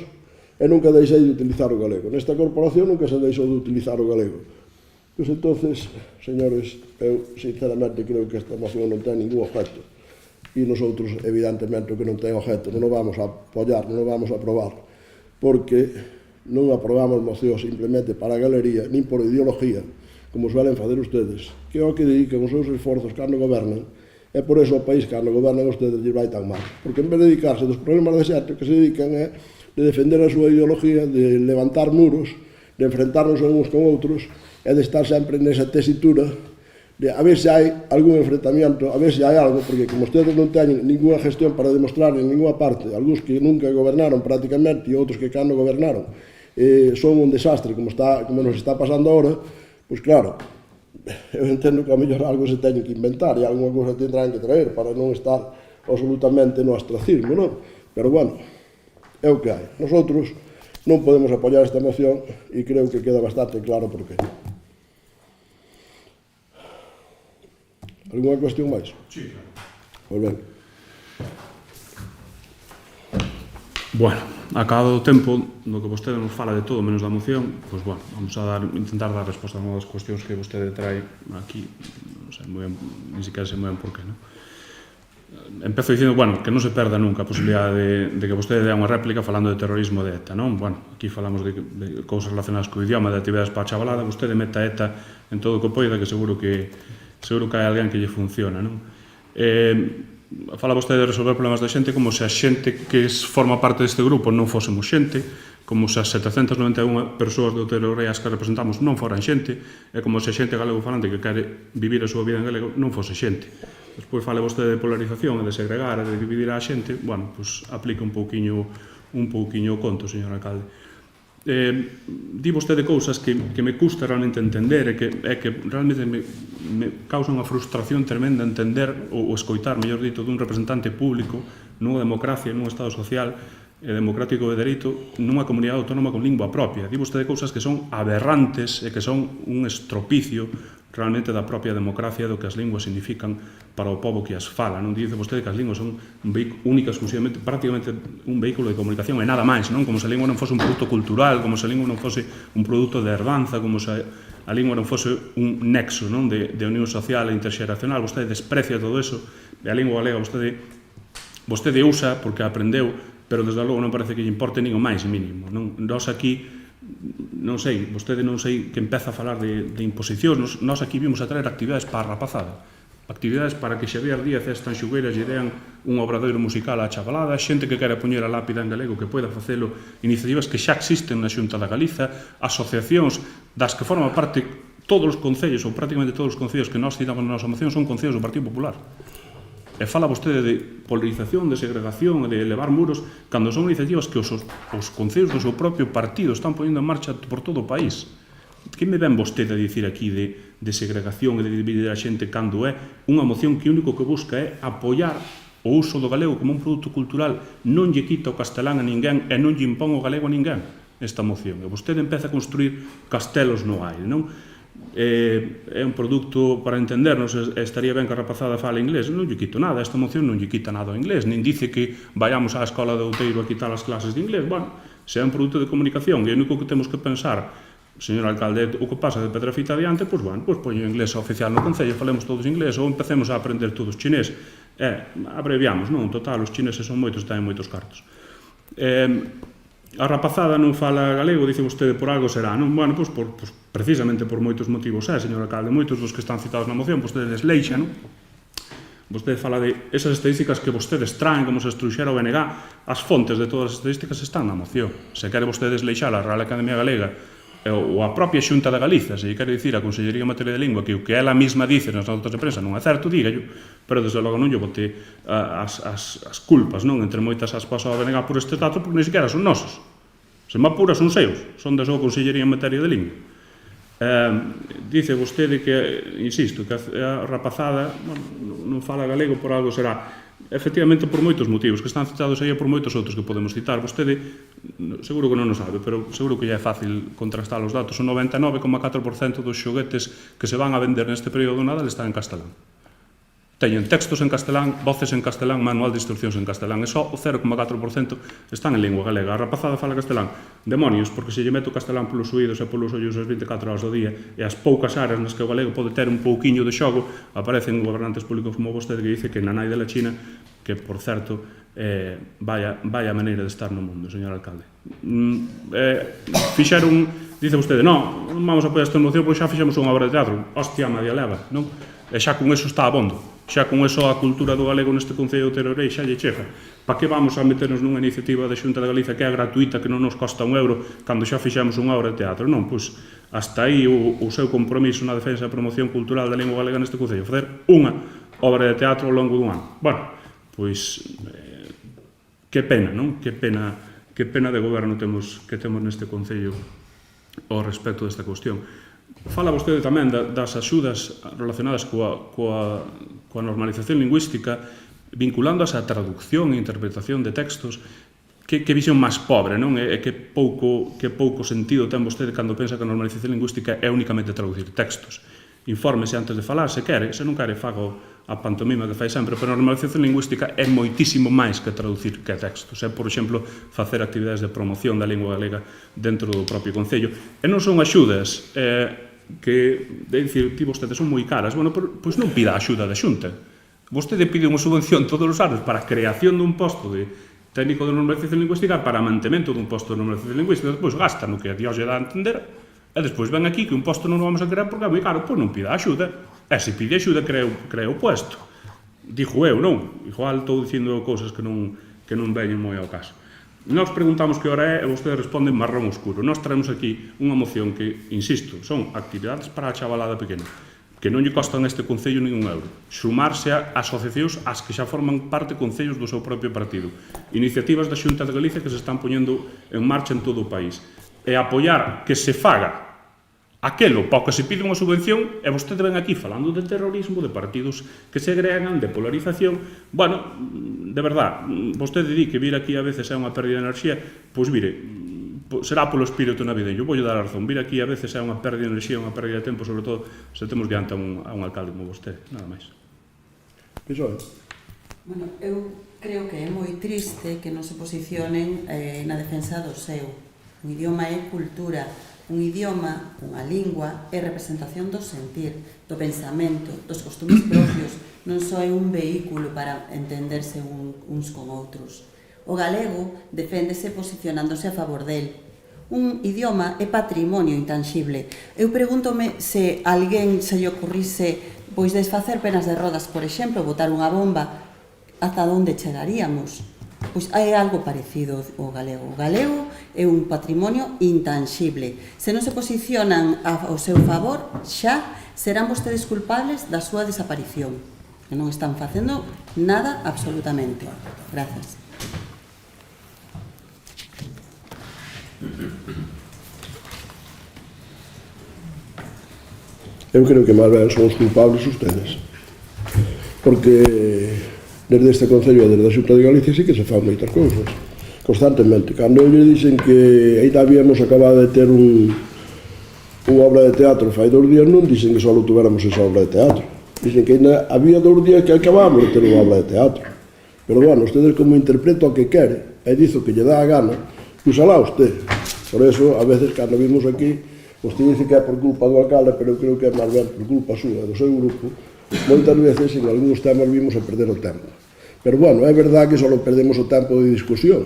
e nunca deixei de utilizar o galego. Nesta corporación nunca se deixou de utilizar o galego. Pois entonces, señores, eu sinceramente creo que esta moción non ten ningún objeto. E nosotros, evidentemente, o que non ten objeto non o vamos a apoiar, non o vamos a aprobar. porque non aprobamos mocións simplemente para a galería, nin por ideología, como suelen fazer ustedes, que é o que dedican os seus esforzos cando gobernan, e por eso o país cando gobernan ustedes lles vai tan mal. Porque en vez de dedicarse dos problemas de xente, que se dedican é de defender a súa ideología, de levantar muros, de enfrentarnos uns con outros, e de estar sempre nesa tesitura de a ver se hai algún enfrentamiento, a ver se hai algo, porque como ustedes non teñen ninguna gestión para demostrar en ninguna parte, algúns que nunca gobernaron prácticamente e outros que cando gobernaron son un desastre como nos está pasando ahora, pois claro, eu entendo que a mellor algo se teñen que inventar e alguna cousa tendrán que traer para non estar absolutamente no ostracismo, non? Pero bueno, é o que hai. Nosotros non podemos apoiar esta moción e creo que queda bastante claro por qué. Alguna cuestión máis? Sí, claro. Pois ben. Bueno, acabado o tempo no que vostede nos fala de todo menos da moción, pois bueno, vamos a intentar dar resposta a unha das cuestións que vostede trae aquí, non sei moi ben, ni siquiera sei moi ben por qué, non? Empezo dicindo, bueno, que non se perda nunca a posibilidade de que vostede dea unha réplica falando de terrorismo de ETA, non? Bueno, aquí falamos de cousas relacionadas co idioma, de actividades para a chavalada, vostede meta ETA en todo o que poida, que seguro que hai alguén que lle funciona, non? Fala vostede de resolver problemas da xente como se a xente que forma parte deste grupo non fósemos xente, como se as 791 persoas do Otero Reas que representamos non foran xente, e como se a xente galego falante que quere vivir a súa vida en galego non fose xente. Despois fale vostede de polarización e de segregar e de dividir a xente, bueno, pois aplica un pouquiño o conto, señor alcalde. Di vostede cousas que me custa realmente entender e que realmente me causa unha frustración tremenda entender ou escoitar, mellor dito, dun representante público nunha democracia, nun estado social e democrático de dereito nunha comunidade autónoma con lingua propia. Di vostede cousas que son aberrantes e que son un estropicio realmente da propia democracia do que as linguas significan para o pobo que as fala. Non dice vostede que as linguas son únicas, exclusivamente, prácticamente un vehículo de comunicación e nada máis, non? Como se a lingua non fose un produto cultural, como se a lingua non fose un produto de herdanza, como se a lingua non fose un nexo, non? De unión social e interxeracional. Vostede desprecia todo eso, e a lingua galega vostede usa porque aprendeu, pero desde logo non parece que lle importe nin o máis mínimo, non? Nós aquí non sei, vostede non sei que empeza a falar de imposicións, nós aquí vimos a traer actividades para a rapazada, actividades para que Xavier Díaz e as Tanxugueiras lle dean un obradoiro musical á chavalada, xente que quere poñer a lápida en galego que poida facelo, iniciativas que xa existen na Xunta da Galiza, asociacións das que forman parte todos os concellos, ou prácticamente todos os concellos que nós citamos na nosa moción son concellos do Partido Popular. E fala vostede de polarización, de segregación, de elevar muros, cando son iniciativas que os concellos do seu propio partido están poñendo en marcha por todo o país. Que me ven vostede a dicir aquí de segregación e de dividir a xente cando é unha moción que o único que busca é apoiar o uso do galego como un produto cultural, non lle quita o castelán a ninguén e non lle impón o galego a ninguén esta moción. E vostede empeza a construir castelos no aire, non? É un produto para entendernos, estaría ben que a rapazada fala inglés, non lle quito nada, esta moción non lle quita nada ao inglés, nin dice que vayamos á escola de Outeiro a quitar as clases de inglés. Bueno, se é un produto de comunicación e o único que temos que pensar, señor alcalde, o que pasa de Pedrafita adiante, pois bueno, pois poño o inglés oficial no concello, falemos todos inglés ou empecemos a aprender todos chinés. Abreviamos, non? En total, os chineses son moitos, ten moitos cartos. A rapazada non fala galego, dice vostede, por algo será, non? Bueno, pois precisamente por moitos motivos, señor alcalde, moitos dos que están citados na moción, vostede desleixa, non? Vostede fala de esas estadísticas que vostedes traen, como se estruxera o BNG, as fontes de todas as estadísticas están na moción. Se quere vostede desleixar a Real Academia Galega ou a propia Xunta da Galiza, se quere dicir a Consellería en Materia de Lingua que o que ela mesma dice nas notas de prensa non é certo, dígallo, pero desde logo non lle bote as culpas, non? Entre moitas aspas ao BNG por estes datos, porque ni siquiera son nosos. Se me apura son seus, son da súa Consellería en Materia de Lingua. Dice vostede que, insisto, que a rapazada non fala galego, por algo será. Efectivamente, por moitos motivos, que están citados aí e por moitos outros que podemos citar. Vostede, seguro que non o sabe, pero seguro que ya é fácil contrastar os datos. O 99,4% dos xoguetes que se van a vender neste período do Nadal están en castelán. Teñen textos en castelán, voces en castelán, manual de instruccións en castelán, e só o 0,4% están en lingua galega. A rapazada fala castelán. Demonios, porque se lle meto castelán polos oídos e polos ollos as 24 horas do día, e as poucas áreas nas que o galego pode ter un pouquiño de xogo, aparecen gobernantes públicos como vostede que dice que na nai de la China, que, por certo, vaya maneira de estar no mundo, señor alcalde. Fixeron, dice vostede, non vamos a apoiar esta moción, pois xa fixemos unha obra de teatro. Hostia, media leva, non? E xa con eso está abondo. Xa con eso a cultura do galego neste Concello de Teruel xa lle chega. Para que vamos a meternos nunha iniciativa da Xunta de Galicia que é gratuita, que non nos costa €1, cando xa fixemos unha obra de teatro? Non, pois hasta aí o seu compromiso na defensa e promoción cultural da lingua galega neste Concello. Facer unha obra de teatro ao longo dun ano. Bueno, pois que pena, non? Que pena de goberno que temos neste Concello ao respecto desta cuestión. Fala vostede tamén das axudas relacionadas coa normalización lingüística, vinculándoas á traducción e interpretación de textos. Que visión máis pobre, non? E que pouco sentido ten vostede cando pensa que a normalización lingüística é únicamente traducir textos. Infórmese antes de falar, se quere, se non quere, fago a pantomima que fai sempre, pero a normalización lingüística é moitísimo máis que traducir que textos. É, por exemplo, facer actividades de promoción da lingua galega dentro do propio Concello. E non son axudas que, de dicir, ti vostede son moi caras. Bueno, pois non pida a axuda da Xunta. Vostede pide unha subvención todos os anos para a creación dun posto de técnico de normalización lingüística, para mantemento dun posto de normalización lingüística, despois gasta no que a Dios lle dá a entender, e despois ven aquí que un posto non o vamos a crear porque é moi caro, pois non pida axuda. E se pide axuda, crea o puesto. Dixo eu, non? Igual estou dicindo cousas que non veñen moi ao caso. Nós preguntamos que hora é e vostede responde marrón oscuro. Nós traemos aquí unha moción que, insisto, son actividades para a chavalada pequena, que non lle costan este Concello ningún euro. Sumarse a asociacións as que xa forman parte concellos do seu propio partido. Iniciativas da Xunta de Galicia que se están poñendo en marcha en todo o país. E apoiar que se faga aquelo para que se pide unha subvención, e vostede ven aquí falando de terrorismo, de partidos que se agregan, de polarización. Bueno, de verdad, vostede di que vir aquí a veces é unha pérdida de enerxía, pois mire, será polo espírito navideño, voulle dar a razón, vir aquí a veces é unha pérdida de enerxía, unha pérdida de tempo, sobre todo se temos diante a un alcalde como vostede, nada máis. Iso é. Bueno, eu creo que é moi triste que non se posicionen na defensa do seu. O idioma é cultura. Un idioma, unha lingua, é representación do sentir, do pensamento, dos costumes propios, non só é un vehículo para entenderse uns con outros. O galego deféndese posicionándose a favor del. Un idioma é patrimonio intanxible. Eu pregúntome se alguén se lle ocurrise pois desfacer penas de rodas, por exemplo, botar unha bomba, ata onde chegaríamos? Pois é algo parecido ao galego. O galego é un patrimonio intanxible. Se non se posicionan ao seu favor, xa serán vostedes culpables da súa desaparición. Que non están facendo nada absolutamente. Grazas. Eu creo que máis ben son os culpables ustedes. Porque desde este Concello e desde a Xunta de Galicia sí que se fan moitas cousas, constantemente. Cando eu lle dixen que aí habíamos acabado de ter unha obra de teatro fai 2 días, non dixen que só tuviéramos esa obra de teatro. Dixen que ainda había 2 días que acabamos de ter unha obra de teatro. Pero, bueno, ustedes como interpreto o que quere, e dizo que lle dá a gana, usala usted. Por eso, a veces, cando vimos aquí, usted dice que é por culpa do alcalde, pero eu creo que é máis ben por culpa súa, do seu grupo. Moitas veces, en algúns temas, vimos a perder o tempo. Pero, bueno, é verdad que só perdemos o tempo de discusión,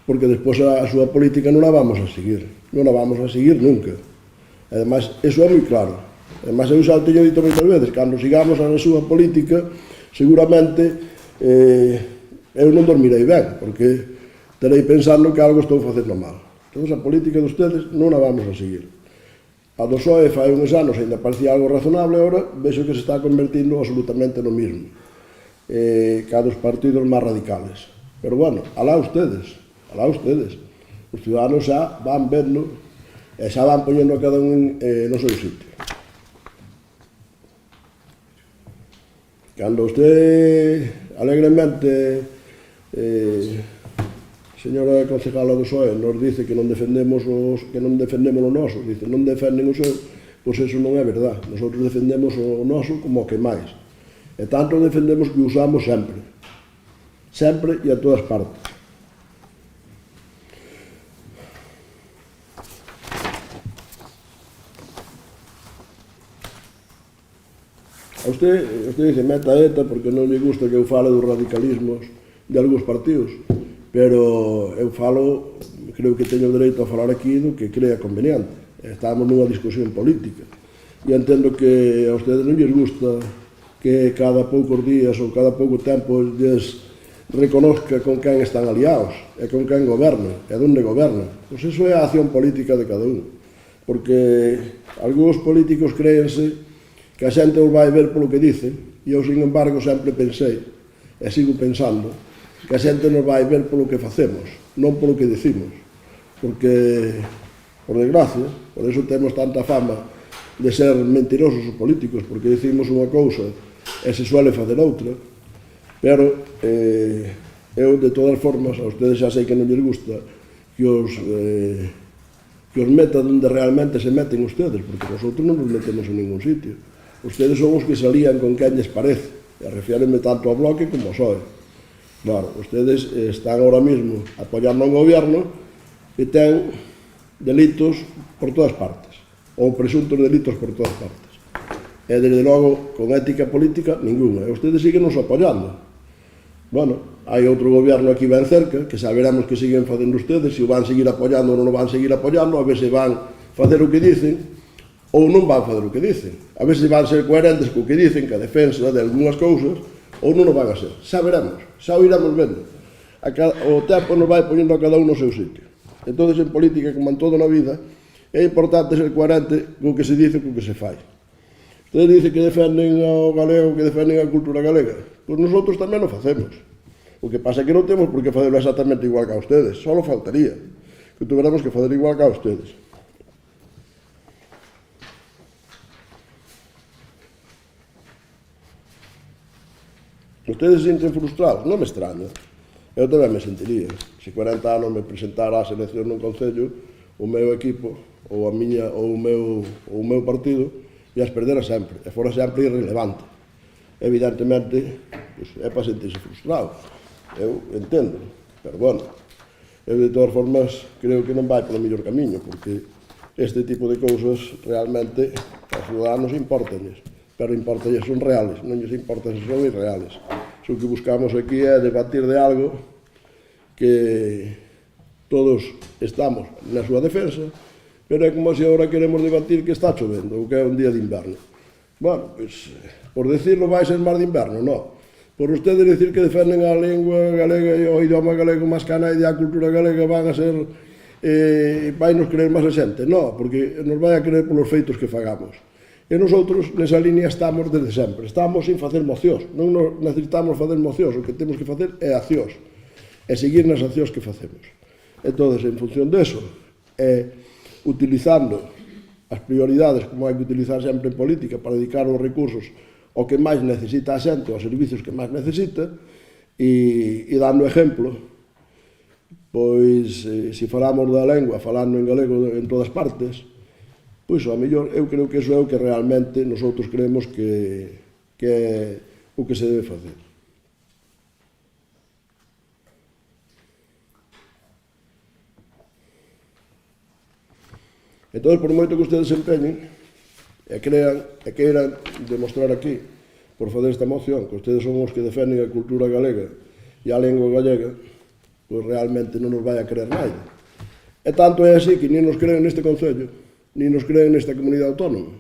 porque despois a súa política non a vamos a seguir. Non a vamos a seguir nunca. Ademais, eso é moi claro. Ademais, eu xa teño dito moitas veces, cando sigamos a súa política, seguramente eu non dormirei ben, porque terei pensando que algo estou facendo mal. Entón, a política de ustedes non a vamos a seguir. A do PSOE fai uns anos ainda parecía algo razonable, agora vexo que se está convertindo absolutamente no mismo, ca dos partidos máis radicales. Pero, bueno, alá ustedes. Os ciudadanos xa van vendo e xa van poñendo a cada un no seu sitio. Cando usted alegremente, señora concejala do PSOE, nos dice que non defendemos o noso, dice, non defenden o seu, pois eso non é verdad. Nosotros defendemos o noso como o que máis. E tanto defendemos que usamos sempre. Sempre e a todas partes. Usted dice, meta ETA porque non me gusta que eu fale dos radicalismos de algúns partidos, pero eu falo, creo que teño o dereito a falar aquí do que crea conveniente. Estamos nunha discusión política e entendo que a ustedes non lles gusta que cada poucos días ou cada pouco tempo lles reconozca con quen están aliados e con quen gobernan e onde gobernan. Pois iso é a acción política de cada un, porque algúns políticos créense que a xente os vai ver polo que dicen e eu, sin embargo, sempre pensei e sigo pensando que a xente nos vai ver polo que facemos, non polo que dicimos, porque, por desgracia, por eso temos tanta fama de ser mentirosos os políticos, porque dicimos unha cousa e se suele facer outra, pero eu, de todas formas, a ustedes xa sei que non lles gusta que os meta onde realmente se meten ustedes, porque nosotros non nos metemos en ningún sitio. Ustedes son os que salían con quen lles parece, e refiérenme tanto ao Bloque como ao PSOE. Claro, ustedes están ahora mismo apoiando un gobierno que ten delitos por todas partes, ou presuntos delitos por todas partes. E, desde logo, con ética política, ninguna. E ustedes siguen nos apoiando. Bueno, hai outro gobierno aquí ben cerca, que saberemos que siguen facendo ustedes, se o van seguir apoiando ou non o van seguir apoiando, a ver se van facer o que dicen, ou non van facer o que dicen. A ver se van ser coherentes co que dicen, que a defensa de algunhas cousas, ou non o van a ser. Xa veremos, xa o iremos vendo. O tempo nos vai poñendo a cada un no seu sitio. Entón, en política, como en toda na vida, é importante ser coherente co que se dice e co que se fai. Ustedes dicen que defenden ao galego, que defenden a cultura galega. Pois nosotros tamén o facemos. O que pasa é que non temos por que facerlo exactamente igual que a ustedes. Só faltaría que tuviéramos que facer igual que a ustedes. Ustedes se sienten frustrados? Non me extraña. Eu tamén me sentiría. Se 40 anos me presentara a selección nun concello, o meu equipo, ou o meu partido, ias perdera sempre, e fora sempre irrelevante. Evidentemente, pues, é para sentirse frustrado. Eu entendo, pero bueno, eu de todas formas creo que non vai polo mellor camiño, porque este tipo de cousas realmente aos ciudadanos importanlles, pero importanlles son reales, non lles importa se son irreales. O que buscamos aquí é debatir de algo que todos estamos na súa defensa, pero é como se agora queremos debatir que está chovendo ou que é un día de inverno. Bueno, pois, por decirlo, vai ser máis de inverno, non. Por ustedes decir que defenden a lengua galega e o idioma galego máis que a nai e a cultura galega van a ser, vai nos creer máis a xente, non, porque nos vai a creer polos feitos que fagamos. E nosotros nesa línea estamos desde sempre, estamos sin facer mocións, non necesitamos facer mocións, o que temos que facer é accións, e seguir nas accións que facemos. Entón, en función deso, utilizando as prioridades como hai que utilizar sempre en política para dedicar os recursos ao que máis necesita a xente, aos servicios que máis necesita, e dando exemplo, pois, se falamos da lengua, falando en galego en todas partes, pois, ao mellor, eu creo que iso é o que realmente nosotros creemos que é o que se debe facer. Entón, por moito que ustedes se empeñen e queiran demostrar aquí, por fazer esta moción, que ustedes son os que defenden a cultura galega e a lengua galega, pois realmente non nos vai a creer nadie. E tanto é así que nin nos creen neste concello, nin nos creen nesta comunidade autónoma.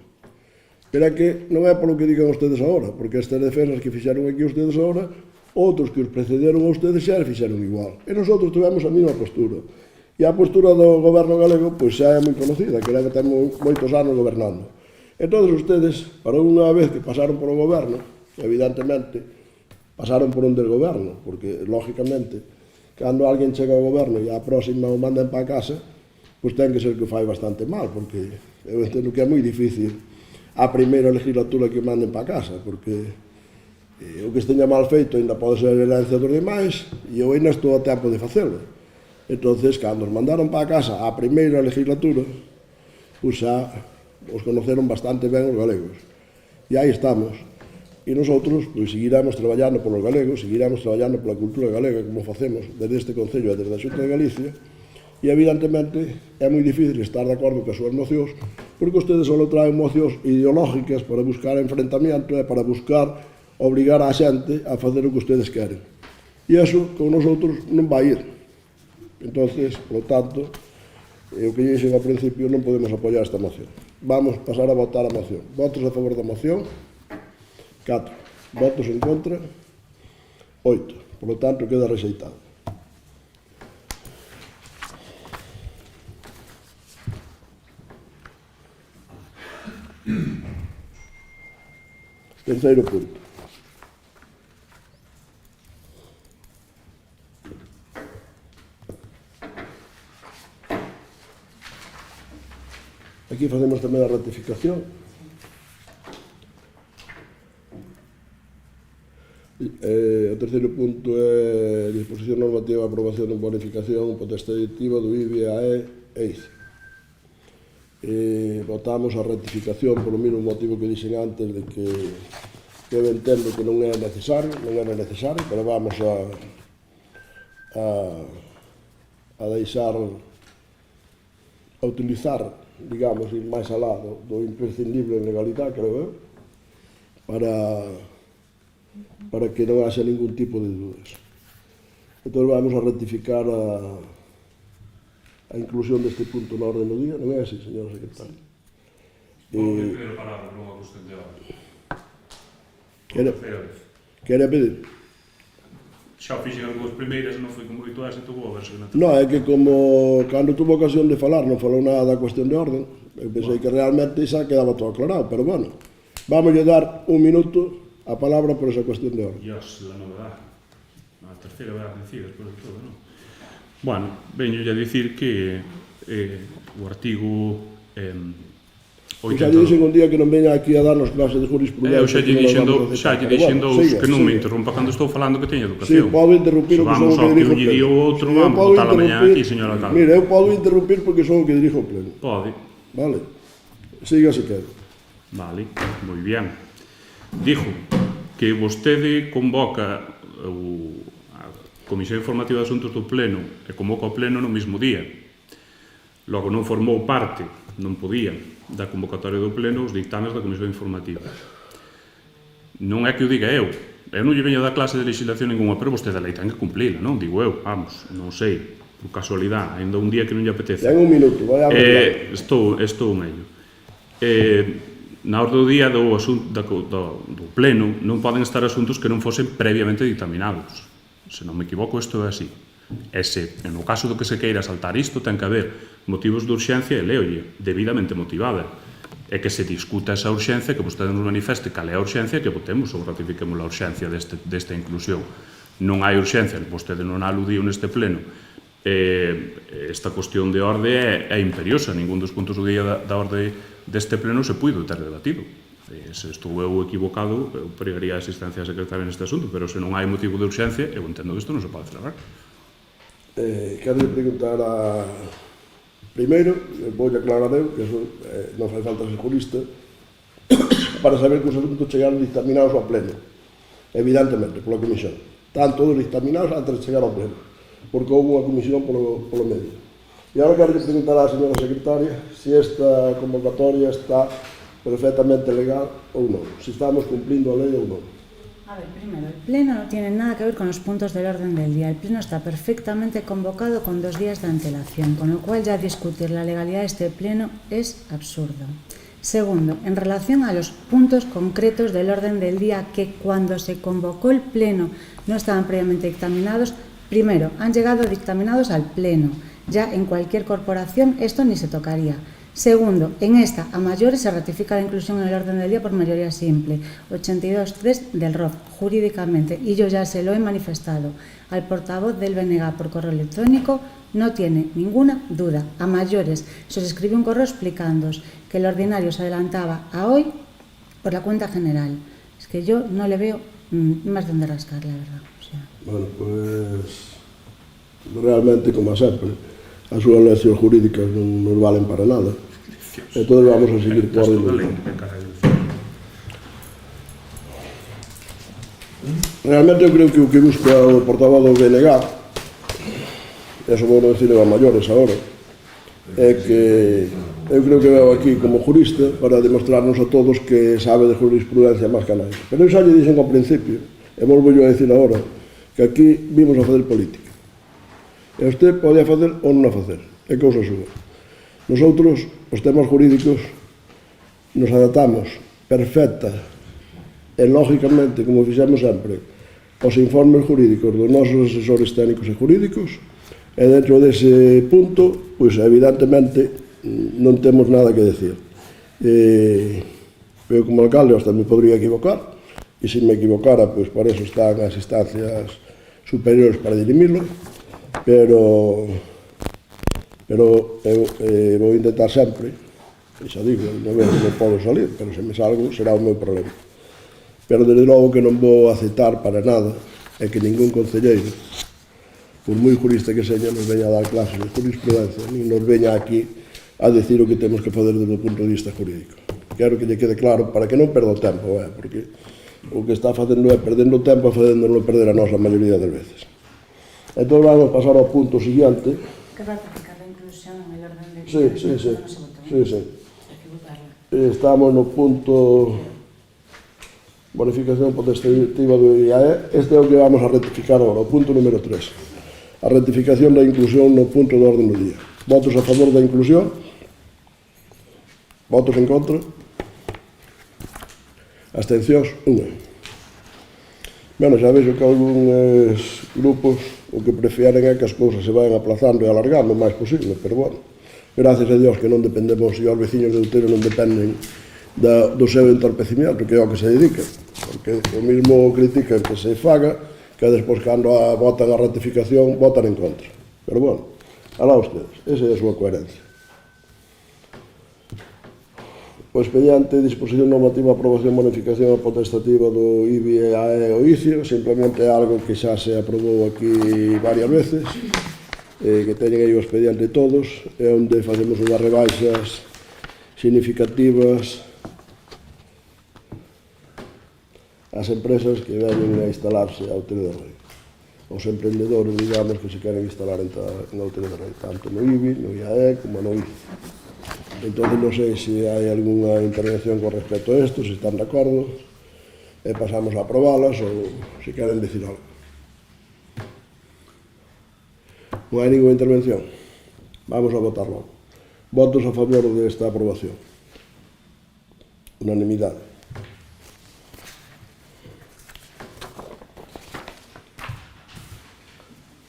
Pero é que non é polo que digan ustedes agora, porque estas defensas que fixeron aquí ustedes agora, outros que os precederon a ustedes xa fixeron igual. E nosotros tivemos a mesma postura. E a postura do goberno galego pois xa é moi conocida, que era que ten moitos anos gobernando. Entón, ustedes, para unha vez que pasaron por o goberno, evidentemente, pasaron por un desgoberno, porque, lógicamente, cando alguén chega ao goberno e a próxima o mandan para casa, pois ten que ser que o fai bastante mal, porque eu entendo que é moi difícil a primeira legislatura que o manden para casa, porque o que esteña mal feito ainda pode ser herencia dos demais, e eu ainda estou a tempo de facelo. Entonces, cando os mandaron para casa a primeira legislatura, pois xa os conoceron bastante ben os galegos. E aí estamos. E nosotros, pois, seguiremos traballando polos galegos, seguiremos traballando pola cultura galega, como facemos desde este Concello e desde a Xunta de Galicia, e evidentemente é moi difícil estar de acordo coas súas mocións, porque ustedes só traen mocións ideológicas para buscar enfrentamiento e para buscar obrigar a xente a facer o que ustedes queren. E iso con nosotros non vai ir. Entonces, por lo tanto, o que dixen ao principio, non podemos apoiar esta moción. Vamos pasar a votar a moción. Votos a favor da moción, 4. Votos en contra, 8. Por lo tanto, queda rexeitado. Terceiro punto. Aquí facemos tamén a ratificación. O terceiro punto é disposición normativa de aprobación de bonificación potestativa do IBAE e ICE. Votamos a ratificación por o mesmo motivo que dixen antes de que eu entendo que non é necesario, pero vamos a deixar a utilizar, digamos, ir máis alá do imprescindible en legalidade, creo eu, para que non haxa ningún tipo de dudas. Entón vamos a ratificar a inclusión deste punto na orde do día, non é así, señora secretaria? Vou pedir a palabra por unha cuestión de orde. Quere pedir? Xa o fixen as dúas primeiras, non foi con moito éxito, vou a ver se non. Non, é que como cando tuvo ocasión de falar non falou nada da cuestión de orden, eu pensei que realmente xa quedaba todo aclarado, pero bueno, vamos a dar un minuto a palabra por esa cuestión de orden. Dios, la novedade. A terceira vai a vencida, despois de todo, non? Bueno, veño a dicir que o artigo Xa lle dixen un día que non veña aquí a darnos clase de jurisprudencia. Eu xa lle dixendo que non me interrompa cando estou falando que teño educación. Sí, podo interrumpir porque son o que dirijo o pleno. Vamos ao que lle di o outro, vamos botar a mañá aquí, señor alcalde. Mira, eu podo interrumpir porque son o que dirijo o pleno. Pode. Vale. Siga se quero. Vale, moi bien. Dixo que vostede convoca a Comisión Informativa de Asuntos do Pleno e convoca o Pleno no mesmo día. Logo non formou parte, non podía, da convocatoria do Pleno os dictames da Comisión Informativa. Non é que o diga eu non lle veño a dar clase de legislación ninguna, pero vostede a lei ten que cumplila, non? Digo eu, vamos, non sei, por casualidade, ainda un día que non lle apetece. Ten un minuto, vai a ver. Estou en ello. Na orde do día do Pleno non poden estar asuntos que non fosen previamente dictaminados. Se non me equivoco, isto é así. E se, no caso do que se queira saltar isto, ten que haber motivos de urxencia e leolle, debidamente motivada. E que se discuta esa urxencia, que vostede nos manifeste cal é a urxencia, que votemos ou ratifiquemos a urxencia desta inclusión. Non hai urxencia, vostede non aludiu neste pleno. Esta cuestión de orde é imperiosa, ningún dos puntos do día da orde deste pleno se puido ter debatido. Se estou eu equivocado, eu pregaría a asistencia a secretaria neste asunto, pero se non hai motivo de urxencia, eu entendo que isto non se pode celebrar. Quero preguntar a... Primeiro, vou aclarar eu, que eso non fai falta ser jurista, para saber que os asuntos chegaron dictaminados ao pleno, evidentemente, pola comisión. Están todos dictaminados antes de chegar ao pleno, porque houve unha comisión polo medio. E agora quero preguntar á señora secretaria se esta convocatoria está perfectamente legal ou non, se estamos cumplindo a lei ou non. A ver, primero, el pleno no tiene nada que ver con los puntos del orden del día. El pleno está perfectamente convocado con 2 días de antelación, con lo cual ya discutir la legalidad de este pleno es absurdo. Segundo, en relación a los puntos concretos del orden del día que cuando se convocó el pleno no estaban previamente dictaminados, primero, han llegado dictaminados al pleno. Ya en cualquier corporación esto ni se tocaría. Segundo, en esta, a mayores, se ratifica la inclusión en el orden del día por mayoría simple, 82.3 del ROF, jurídicamente, y yo ya se lo he manifestado al portavoz del BNG por correo electrónico, no tiene ninguna duda. A mayores, se os escribió un correo explicándoos que el ordinario se adelantaba a hoy por la cuenta general. Es que yo no le veo más donde rascar, la verdad. O sea. Bueno, pues realmente, como sempre, as súas leccións jurídicas non nos valen para nada. Entón vamos a seguir por orden. Realmente eu creo que o que busca o portavoz do BNG, eso vou decir a maiores agora, é que eu creo que veo aquí como jurista para demostrarnos a todos que sabe de jurisprudencia máis que a nada. Pero eu xa lle dixen ao principio, e volvo yo a decir agora, que aquí vimos a facer política. E usted podía facer ou non a facer, é cousa súa. Nosotros, os temas jurídicos, nos adaptamos perfecta e lógicamente, como fixemos sempre, os informes jurídicos dos nosos asesores técnicos e jurídicos, e dentro dese punto, pois evidentemente non temos nada que decir. Eu como alcalde hasta me podría equivocar, e se me equivocara, pois para eso están as instancias superiores para dirimilo, pero eu vou intentar sempre, e xa digo, non veo que me podo salir, pero se me salgo será o meu problema. Pero desde logo que non vou aceitar para nada é que ningún concelleiro, por moi jurista que seña, nos veña a dar clases de jurisprudencia, nin nos veña aquí a decir o que temos que fazer desde o punto de vista jurídico. Quero que lle quede claro para que non perda o tempo, porque o que está facendo é perdendo o tempo e facéndolo perder a nosa maioría das veces. Entón vamos pasar ao punto siguiente. Que ratificar a inclusión en el orden del Sí. Estamos no punto bonificación potestativa do IAE. Este é o que vamos a ratificar agora, o punto número 3. A ratificación da inclusión no punto do orden do día. Votos a favor da inclusión? Votos en contra? Abstencións? 1. Bueno, xa vexo que algúns grupos o que prefieren é que as cousas se vayan aplazando e alargando o máis posible, pero bueno, gracias a Dios que non dependemos, e os veciños de Outeiro non dependen do seu entorpecimiento, que é ao que se dedica, porque o mismo critican que se faga, que despois cando votan a ratificación votan en contra. Pero bueno, alá ustedes, esa é a súa coherencia. O expediente, disposición normativa, aprobación, bonificación potestativa do IBI, AE o ICIO, simplemente é algo que xa se aprobou aquí varias veces, que teñen aí o expediente todos, é onde facemos unhas rebaixas significativas ás empresas que veñen a instalarse a Outeiro de Rei. Os emprendedores, digamos, que se queren instalar en Outeiro de Rei, tanto no IBI, no IAE, como no ICIO. Entón, non sei se hai algunha intervención con respecto a isto, se están de acordo, e pasamos a aprobalas ou se queren decir algo. Non hai ninguna intervención? Vamos a votar logo. Votos a favor desta aprobación? Unanimidade.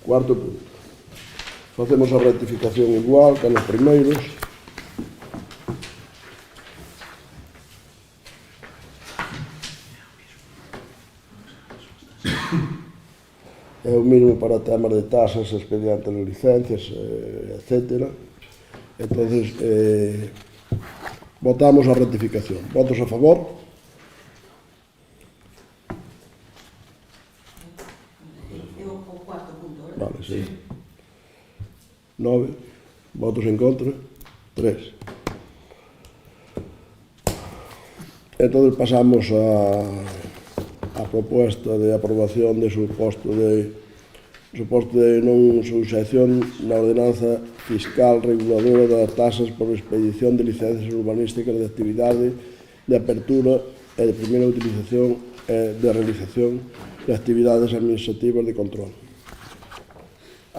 Cuarto punto. Facemos a ratificación igual que nos primeiros. É o mínimo para temas de tasas, expedientes de licencias, etc. Entonces, votamos a ratificación. Votos a favor? É o cuarto punto, verdad? Vale, sí. 9. Votos en contra? 3. Entonces pasamos a proposta de aprobación de suposto de non suxeición na ordenanza fiscal reguladora das tasas por expedición de licencias urbanísticas de actividade de apertura e de primeira utilización e de realización de actividades administrativas de control.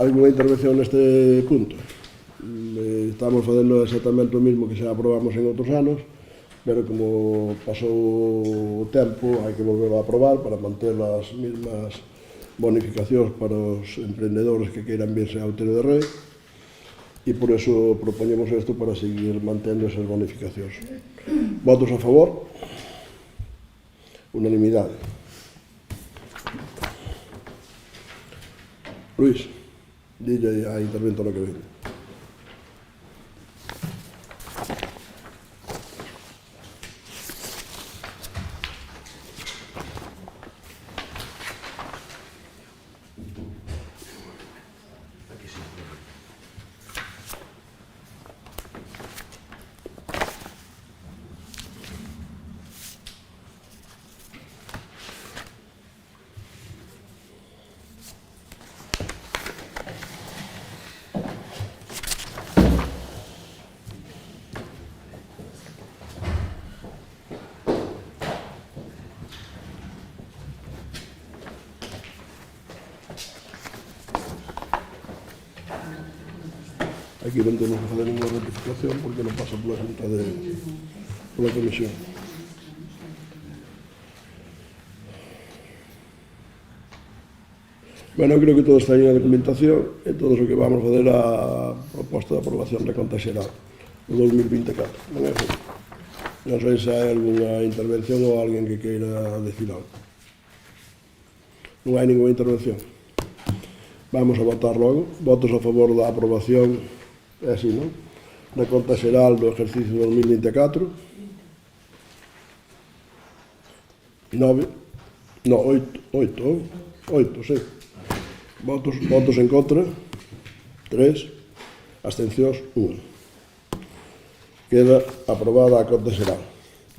Alguna intervención neste punto? Estamos facendo exactamente o mesmo que xa aprobamos en outros anos, pero como pasou o tempo hai que volver a aprobar para manter as mesmas bonificacións para os emprendedores que queiran virse a Outeiro de Rei, e por eso propoñemos isto para seguir mantendo esas bonificacións. Votos a favor? Unanimidade. Luís, dille a interventora que veña. Aquí non temos que fazer ninguna rectificación porque non pasa pola Junta pola Comisión. Bueno, creo que todo está aí na documentación e todo o que vamos a fazer a proposta de aprobación da conta xeral do 2024. Non é así? Non sei se hai alguna intervención ou alguén que queira decir algo. Non hai ninguna intervención. Vamos a votar logo. Votos a favor da aprobación, é así, non? Da conta xeral do exercicio 2024. 8, sí. Votos en contra, 3, abstencións, 1. Queda aprobada a conta xeral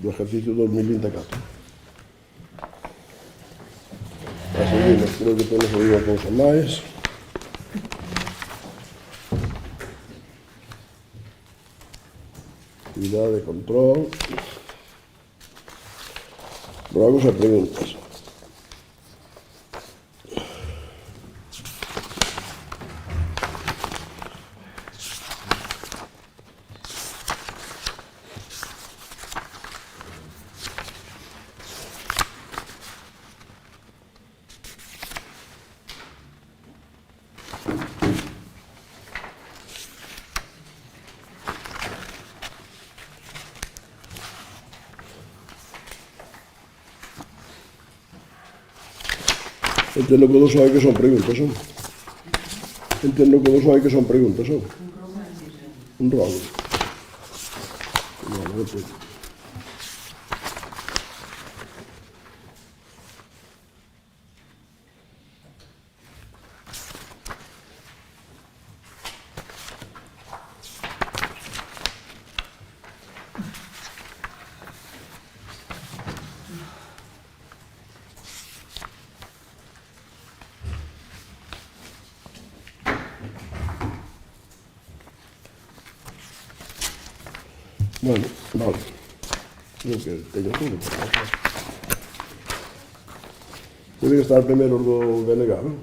do exercicio 2024. A seguimos, creo que temos unha cousa máis. Actividade de control. Rogos e preguntas. Entendo que dos hai que son preguntas, son? Entendo que dos hai que son preguntas, son? Un rogo. Non entendo. Bueno, vale. Creo que teño todo por aí. Debe que estar primeiro do BNG, non?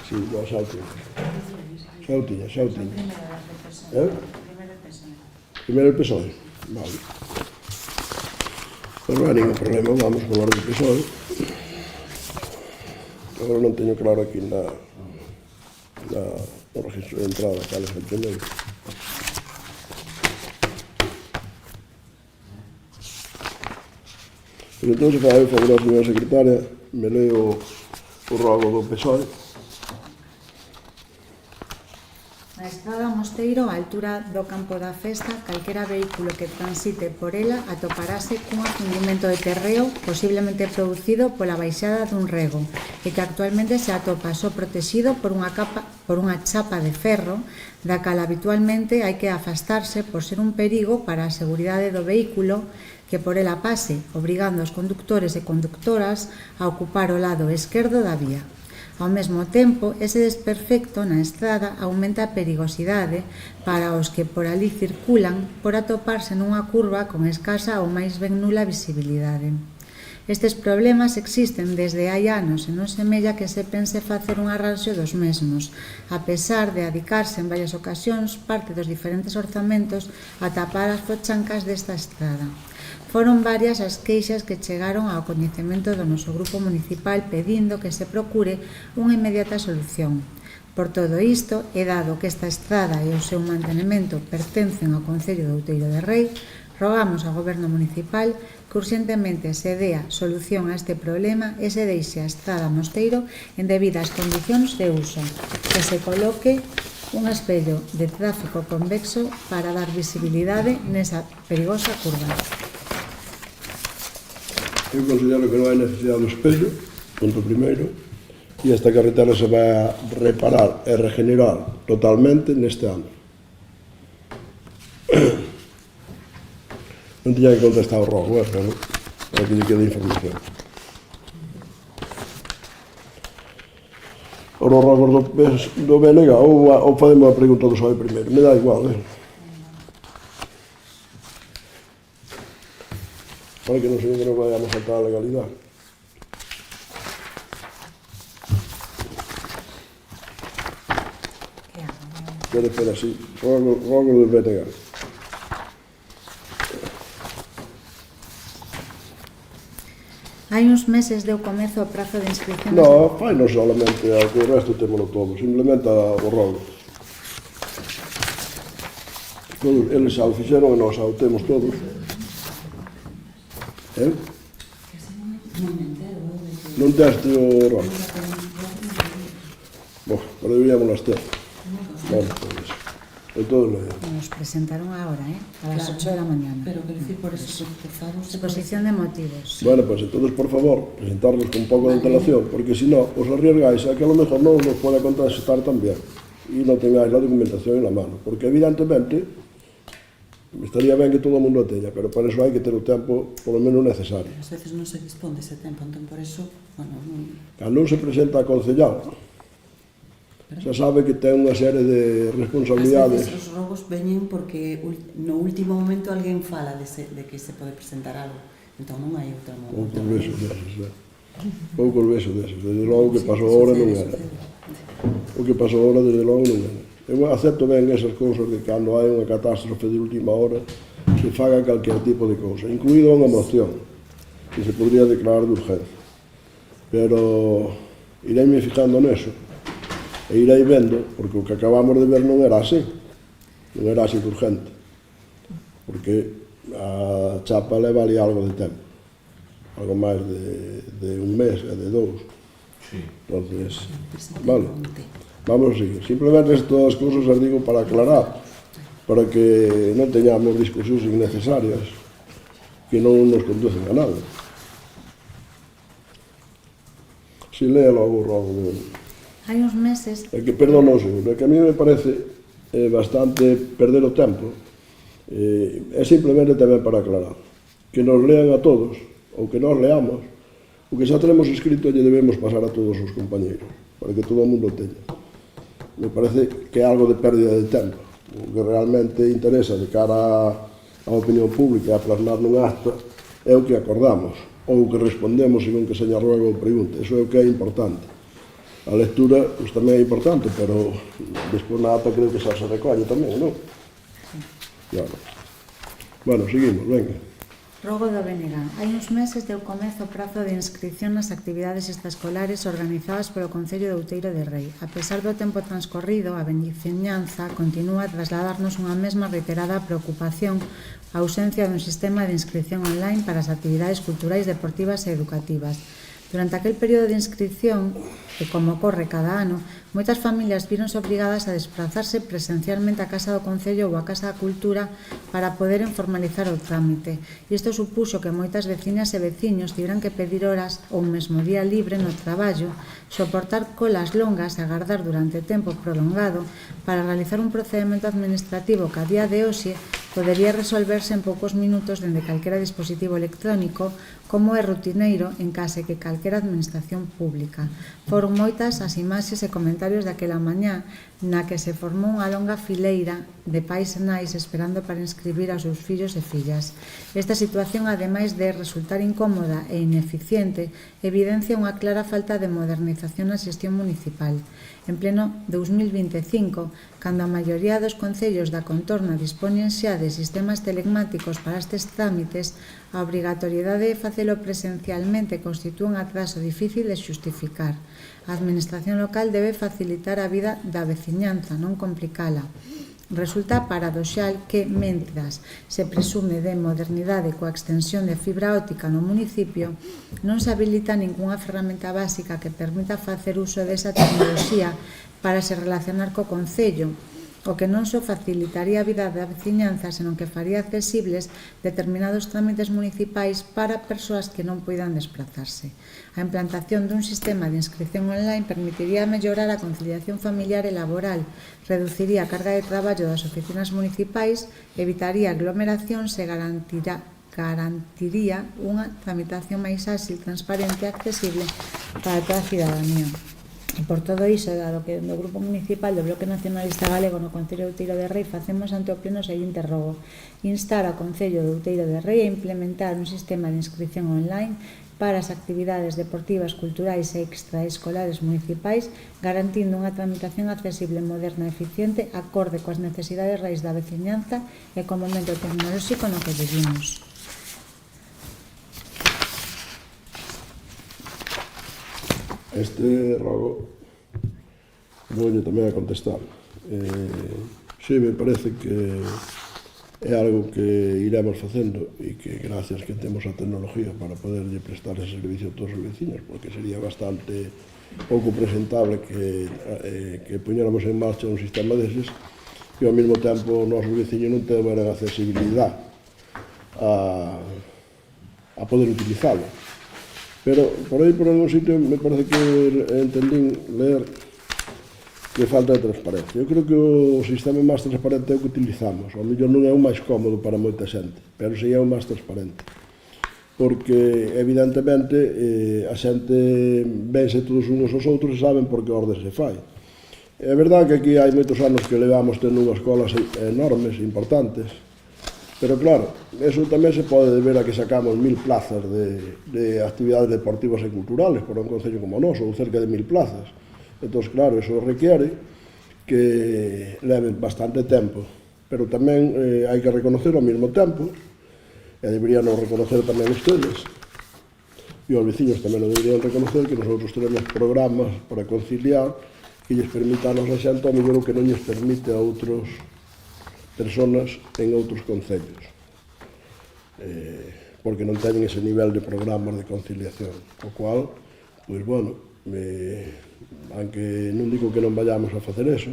Sí, xa o tiña. Primeiro el PSOE. Vale. Pero non hai ningún problema, vamos con o do PSOE. Agora non teño claro aquí no registro de entrada cal é o primeiro. Pero entón, se fai o favor a señora secretaria, me leo o rogo do PSOE. Na estrada Mosteiro, á altura do campo da festa, calquera vehículo que transite por ela atoparase cun afundimento de terreo posiblemente producido pola baixada dun rego e que actualmente se atopa só protegido por unha chapa de ferro da cal habitualmente hai que afastarse por ser un perigo para a seguridade do vehículo que por ela pase, obrigando os conductores e conductoras a ocupar o lado esquerdo da vía. Ao mesmo tempo, ese desperfecto na estrada aumenta a perigosidade para os que por ali circulan por atoparse nunha curva con escasa ou máis ben nula visibilidade. Estes problemas existen desde hai anos e non semella que se pense facer un arranxo dos mesmos, a pesar de adicarse en varias ocasións parte dos diferentes orzamentos a tapar as fochancas desta estrada. Foron varias as queixas que chegaron ao coñecemento do noso grupo municipal pedindo que se procure unha inmediata solución. Por todo isto, e dado que esta estrada e o seu mantenimento pertencen ao Concello de Outeiro de Rei, rogamos ao Goberno Municipal que urxentemente se dea solución a este problema e se deixe a estrada Mosteiro en debidas condicións de uso, que se coloque un espello de tráfico convexo para dar visibilidade nesa perigosa curva. Eu considero que non hai necesidade do espello, punto primeiro, e esta carretera se vai a reparar e regenerar totalmente neste ano. Non tiña que contestar o rogo, pero para que lle quede información. Os rogos do BNG ou facemos a pregunta do PSOE primeiro, me dá igual, para que non se nos vayamos a saltar a legalidade. Que hago? Debe ser así, rogo do BNG. Hai uns meses deu comezo o prazo de inscripción. No, fai non solamente ao que o resto témolo todo, simplemente ao rogo. Todos, eles xa o fixeron e nós xa o temos todos. Non deste o rogo? Bom, pero deberíamos las ter. Bueno, pues, entonces, Nos presentaron ahora, a las 8 de la mañana. Pero quero dicir, por eso, por favor, Exposición de motivos. bueno, pues entonces, por favor, presentarlos con un poco de antelación, porque si no, os arriesgáis a que a lo mejor no os los pueda contestar también y no tengáis la documentación en la mano, porque evidentemente estaría ben que todo o mundo a teña, pero para eso hai que ter o tempo polo menos necesario. ás veces non se dispón dese tempo, entón por eso, bueno, non... Cando non se presenta a concellal, xa sabe que ten unha serie de Ás responsabilidades. veces os rogos veñen porque no último momento alguén fala de que se pode presentar algo, entón non hai outra Poucos besos deses, poucos besos deses. Desde logo que pasou ahora non era. O que pasou ahora desde logo non era. Eu acepto ben esas cousas de cando hai unha catástrofe de última hora se faga calquer tipo de cousa, incluído unha moción que se podría declarar de urgencia. Pero ireime fijando neso e irei vendo, porque o que acabamos de ver non era así, non era así de urgente, porque a chapa leva ali algo de tempo, algo máis de un mes e de dous. Sí. Entonces, vale, vamos a seguir. Simplemente estas cousas as digo para aclarar, para que non teñamos discusións innecesarias que non nos conducen a nada. Si lea logo o rogo de... Hai uns meses É que, perdón un segundo, é que a mí me parece bastante perder o tempo, é simplemente tamén para aclarar, que nos lean a todos, ou que nos leamos, o que xa tenemos escrito lle debemos pasar a todos os compañeiros, para que todo o mundo teña. Me parece que é algo de pérdida de tempo, o que realmente interesa de cara á opinión pública, a plasmar nun acta, é o que acordamos, ou o que respondemos según que seña ruego ou pregunte, eso é o que é importante. A lectura, pues, tamén é importante, pero despois na ata creo que xa se recolle tamén, non? Claro. Bueno, seguimos, venga. Rogo do BNG. Hai uns meses deu comezo o prazo de inscripción nas actividades extraescolares organizadas polo Concello de Outeiro de Rei. A pesar do tempo transcorrido, a veciñanza continúa a trasladarnos unha mesma reiterada preocupación a ausencia dun sistema de inscripción online para as actividades culturais, deportivas e educativas. Durante aquel período de inscripción, e como ocorre cada ano, moitas familias víronse obrigadas a desplazarse presencialmente á Casa do Concello ou á Casa da Cultura para poderen formalizar o trámite. Isto supuxo que moitas veciñas e veciños tiveran que pedir horas ou mesmo día libre no traballo, soportar colas longas e agardar durante tempo prolongado para realizar un procedimento administrativo que a día de hoxe podería resolverse en poucos minutos dende calquera dispositivo electrónico, como é rutineiro en case que calquera administración pública. Foron moitas as imaxes e comentarios daquela mañá na que se formou unha longa fileira de pais e nais esperando para inscribir aos seus fillos e fillas. Esta situación, ademais de resultar incómoda e ineficiente, evidencia unha clara falta de modernización na xestión municipal. En pleno 2025, cando a maioría dos concellos da contorna dispoñen xa de sistemas telegmáticos para estes trámites, a obrigatoriedade de facelo presencialmente constitúe un atraso difícil de xustificar. A administración local debe facilitar a vida da veciñanza, non complicala. Resulta paradoxal que, mentras se presume de modernidade coa extensión de fibra óptica no municipio, non se habilita ningunha ferramenta básica que permita facer uso desa tecnoloxía para se relacionar co Concello, o que non só facilitaría a vida da veciñanza, senón que faría accesibles determinados trámites municipais para persoas que non poidan desplazarse. A implantación dun sistema de inscripción online permitiría mellorar a conciliación familiar e laboral, reduciría a carga de traballo das oficinas municipais, evitaría aglomeracións e garantiría unha tramitación máis áxil, transparente e accesible para toda a cidadanía. E por todo iso, dado que no Grupo Municipal do Bloque Nacionalista Galego no Concello de Outeiro de Rei facemos ante o Pleno o seguinte rogo: instar ao Concello de Outeiro de Rei a implementar un sistema de inscripción online para as actividades deportivas, culturais e extraescolares municipais, garantindo unha tramitación accesible, moderna e eficiente, acorde coas necesidades reais da veciñanza e co momento tecnolóxico no que vivimos. Este rogo voulle tamén a contestar. Sí, me parece que é algo que iremos facendo e que gracias que temos a tecnología para poderlle prestar ese servicio a todos os veciños, porque sería bastante pouco presentable que puñéramos en marcha un sistema deses e ao mesmo tempo os nosos veciños non teran accesibilidade a poder utilizalo. Pero por aí, por algún sitio, me parece que entendín ler que falta de transparencia. Eu creo que o sistema máis transparente é o que utilizamos. Ao mellor non é o máis cómodo para moita xente, pero sí é o máis transparente. Porque, evidentemente, a xente vense todos uns aos outros e saben por que orde se fai. É verdade que aquí hai moitos anos que levamos tendo unhas escolas enormes, importantes, pero claro, eso tamén se pode deber a que sacamos 1000 plazas de actividades deportivas e culturales por un concello como o noso, ou cerca de 1000 plazas. Entón, claro, eso requiere que leve bastante tempo, pero tamén hai que reconocer ao mesmo tempo, e deberían reconocer tamén ustedes, e os veciños tamén o deberían reconocer, que nosotros tenemos programas para conciliar que lles permita a nosa xente ao mellor o que non lles permite a outros personas en outros concellos, porque non teñen ese nivel de programas de conciliación, o cual, pois, bueno, aunque non digo que non vayamos a facer eso,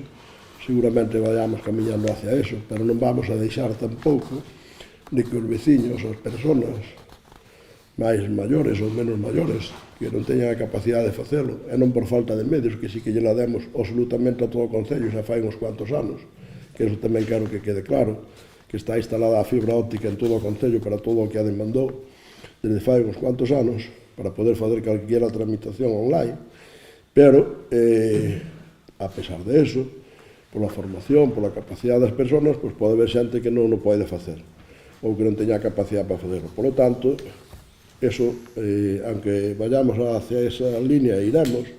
seguramente vayamos camiñando hacia eso, pero non vamos a deixar tampouco de que os veciños, as persoas máis maiores ou menos maiores, que non teñan a capacidade de facelo, e non por falta de medios, que sí que lle la demos absolutamente a todo o concello, xa fai uns cuantos anos, que eso tamén quero que quede claro, que está instalada a fibra óptica en todo o concello para todo o que a demandou desde fai uns cuantos anos, para poder fazer calquera tramitación online, pero, a pesar de eso, pola formación, pola capacidade das persoas, pois pode haber xente que non o pode facer, ou que non teña capacidade para facerlo. Por lo tanto, eso, aunque vayamos hacia esa línea e iremos,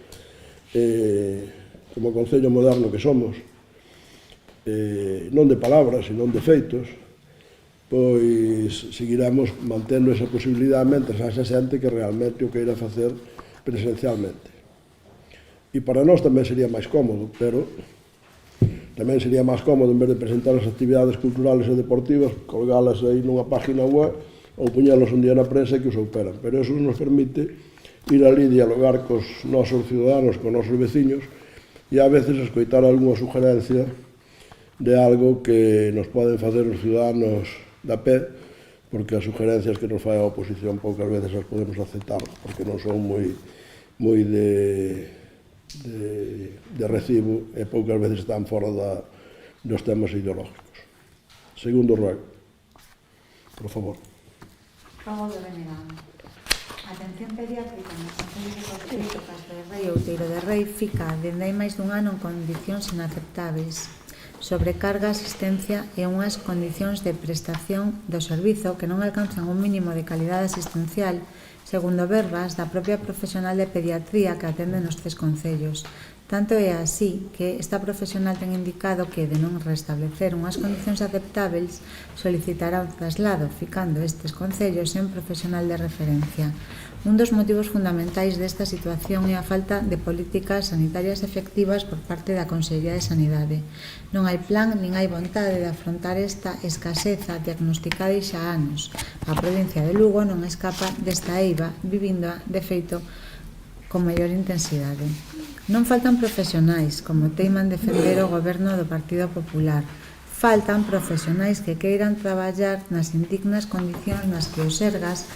como concello moderno que somos, non de palabras, senón de feitos, pois seguiremos mantendo esa posibilidade mentre haxa xente que realmente o queira facer presencialmente. E para nós tamén sería máis cómodo, pero tamén sería máis cómodo, en vez de presentar as actividades culturales e deportivas, colgalas aí nunha página web ou puñalos un día na prensa que os operan. Pero eso nos permite ir ali dialogar cos nosos ciudadanos, cos nosos veciños, e a veces escoitar algunha sugerencia de algo que nos poden facer os ciudadanos da pé, porque as sugerencias que nos fai a oposición poucas veces as podemos aceptar, porque non son moi de recibo e poucas veces están fora dos temas ideológicos. Segundo ruego, por favor. Rogo de Benegán. Atención pediátrica nos concellos de Cortizo, Castro de Rei e Outeiro de Rei fica dende hai máis dun ano en condicións inaceptables. Sobrecarga a asistencia e unhas condicións de prestación do servizo que non alcanzan un mínimo de calidade asistencial, segundo verbas da propia profesional de pediatría que atende nos 3 concellos. Tanto é así que esta profesional ten indicado que, de non restablecer unhas condicións aceptables, solicitará un traslado, ficando estes concellos sen profesional de referencia. Un dos motivos fundamentais desta situación é a falta de políticas sanitarias efectivas por parte da Consellería de Sanidade. Non hai plan nin hai vontade de afrontar esta escaseza diagnosticada xa há anos. A provincia de Lugo non escapa desta eiva, vivindoa, de feito, con maior intensidade. Non faltan profesionais, como teiman defender o goberno do Partido Popular. Faltan profesionais que queiran traballar nas indignas condicións nas que os Sergas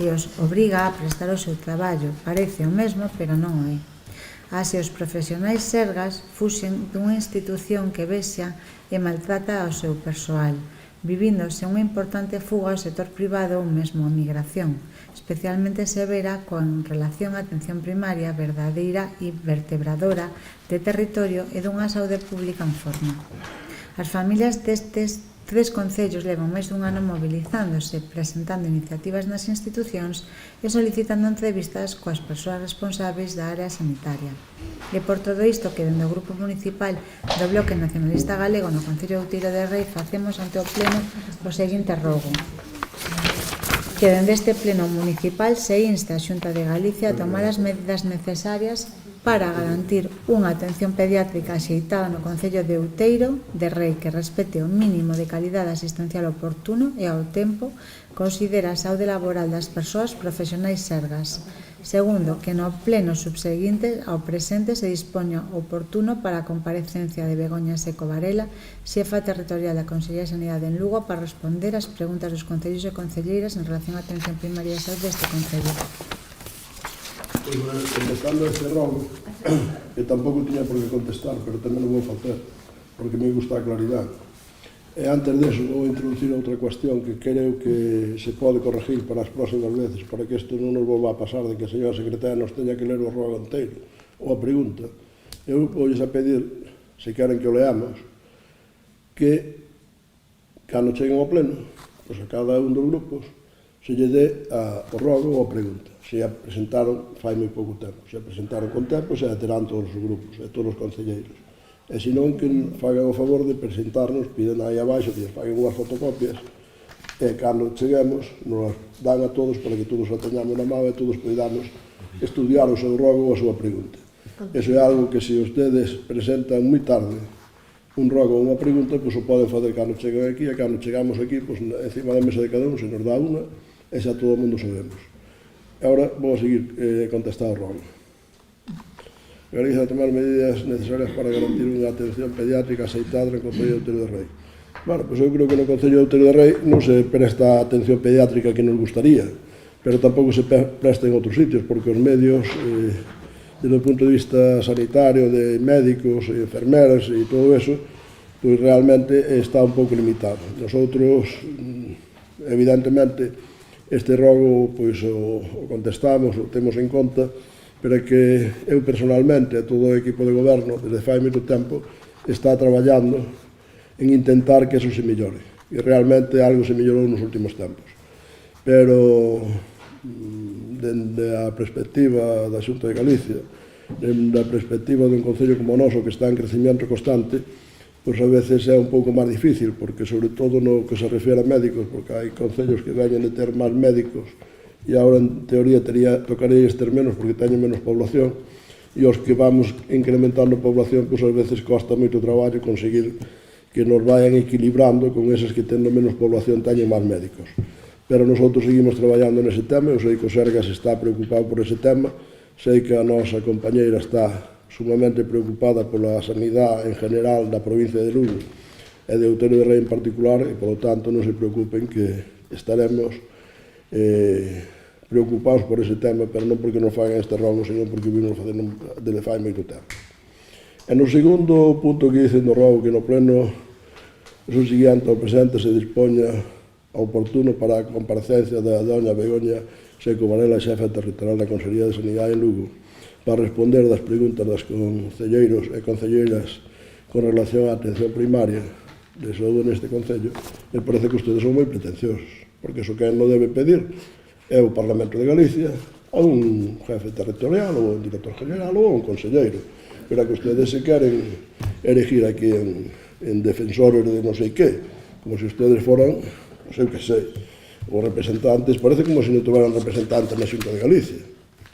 e os obriga a prestar o seu traballo. Parece o mesmo, pero non o é. As e os profesionais sergas fuxen dunha institución que vexa e maltrata ao seu persoal. vivíndose unha importante fuga ao sector privado ou mesmo a migración, especialmente severa con relación á atención primaria verdadeira e vertebradora de territorio e dunha saúde pública en forma. As familias destes 3 concellos levan máis dun ano mobilizándose, presentando iniciativas nas institucións e solicitando entrevistas coas persoas responsáveis da área sanitaria. E por todo isto que dende o Grupo Municipal do Bloque Nacionalista Galego no Concello de Outeiro de Rei facemos ante o Pleno o seguinte rogo: que dende este Pleno Municipal se inste a Xunta de Galicia a tomar as medidas necesarias para garantir unha atención pediátrica axeitada no Concello de Outeiro de Rei que respete o mínimo de calidade asistencial oportuno e ao tempo considera a saúde laboral das persoas profesionais sergas. Segundo, que no pleno subseguinte ao presente se dispoña oportuno para a comparecencia de Begoña Seco Varela, xefa territorial da Consellería de Sanidade en Lugo, para responder ás preguntas dos concellos e concelleiras en relación á atención primaria de saúde deste concello. Contestando este rogo, que tampouco tiña por que contestar, pero tamén o vou facer, porque me gusta a claridade. E antes deso vou introducir outra cuestión que creo que se pode corregir para as próximas veces, para que isto non nos volva a pasar de que a señora secretaria nos teña que ler o rogo inteiro, ou a pregunta. Eu voulles a pedir, se queren que o leamos, que cando cheguen ao pleno, pois a cada un dos grupos, se lle dé o rogo ou a pregunta. Se a presentaron fai moi pouco tempo. Se a presentaron con tempo, se a terán todos os grupos e todos os concelleiros. E senón que fagan o favor de presentarnos, piden aí abaixo que faguen unhas fotocopias e cando cheguemos nos dan a todos para que todos a teñamos na mão e todos podamos estudiar o seu rogo ou a súa pregunta. Eso é algo que se ustedes presentan moi tarde un rogo ou unha pregunta, pois o poden fazer cando cheguen aquí e cando chegamos aquí, pois encima da mesa de cada un se nos dá unha e xa todo o mundo sabemos. Agora vou a seguir contestar o rogo. Galicia a tomar medidas necesarias para garantir unha atención pediátrica aceitada no Concello de Outeiro de Rei. Bueno, pois eu creo que no Concello de Outeiro de Rei non se presta a atención pediátrica que nos gustaría, pero tampouco se presta en outros sitios, porque os medios, desde o punto de vista sanitario, de médicos e enfermeras e todo eso, pois realmente está un pouco limitado. Nosotros, evidentemente, este rogo pois o contestamos, o temos en conta, pero que eu personalmente e todo o equipo de goberno desde fai moito tempo está traballando en intentar que eso se mellore, e realmente algo se mellorou nos últimos tempos, pero dende a perspectiva da Xunta de Galicia, dende a perspectiva dun concello como o noso que está en crecimiento constante, pois a veces é un pouco máis difícil, porque sobre todo no que se refere a médicos, porque hai concellos que veñen de ter máis médicos e agora en teoría tocaría ter menos porque teñen menos población, e os que vamos incrementando a población, pois a veces costa moito traballo conseguir que nos vayan equilibrando con eses que tendo menos población teñen máis médicos. Pero nosotros seguimos traballando nese tema, eu sei que o Sergas está preocupado por ese tema, sei que a nosa compañeira está sumamente preocupada pola sanidade en general da provincia de Lugo e de Outeiro de Rei en particular, e, polo tanto, non se preocupen que estaremos preocupados por ese tema, pero non porque nos fagan este rogo, senón porque vimos facendo desde fai moito tempo. E no segundo punto que dicen do rogo, que no pleno é o seguinte: ao presente se dispoña oportuno para a comparecencia da doña Begoña Seco Varela, xefa territorial da Consellería de Sanidade en Lugo, para responder das preguntas das concelleiros e concelleiras con relación á atención primaria de saúde neste concello. Me parece que ustedes son moi pretenciosos, porque iso que non debe pedir é o Parlamento de Galicia a un jefe territorial ou a un director general ou a un conselleiro, pero que ustedes se queren erigir aquí en defensores de non sei que, como se ustedes foran, non sei o que sei, os representantes, parece como se non tuveran representantes na Xunta de Galicia,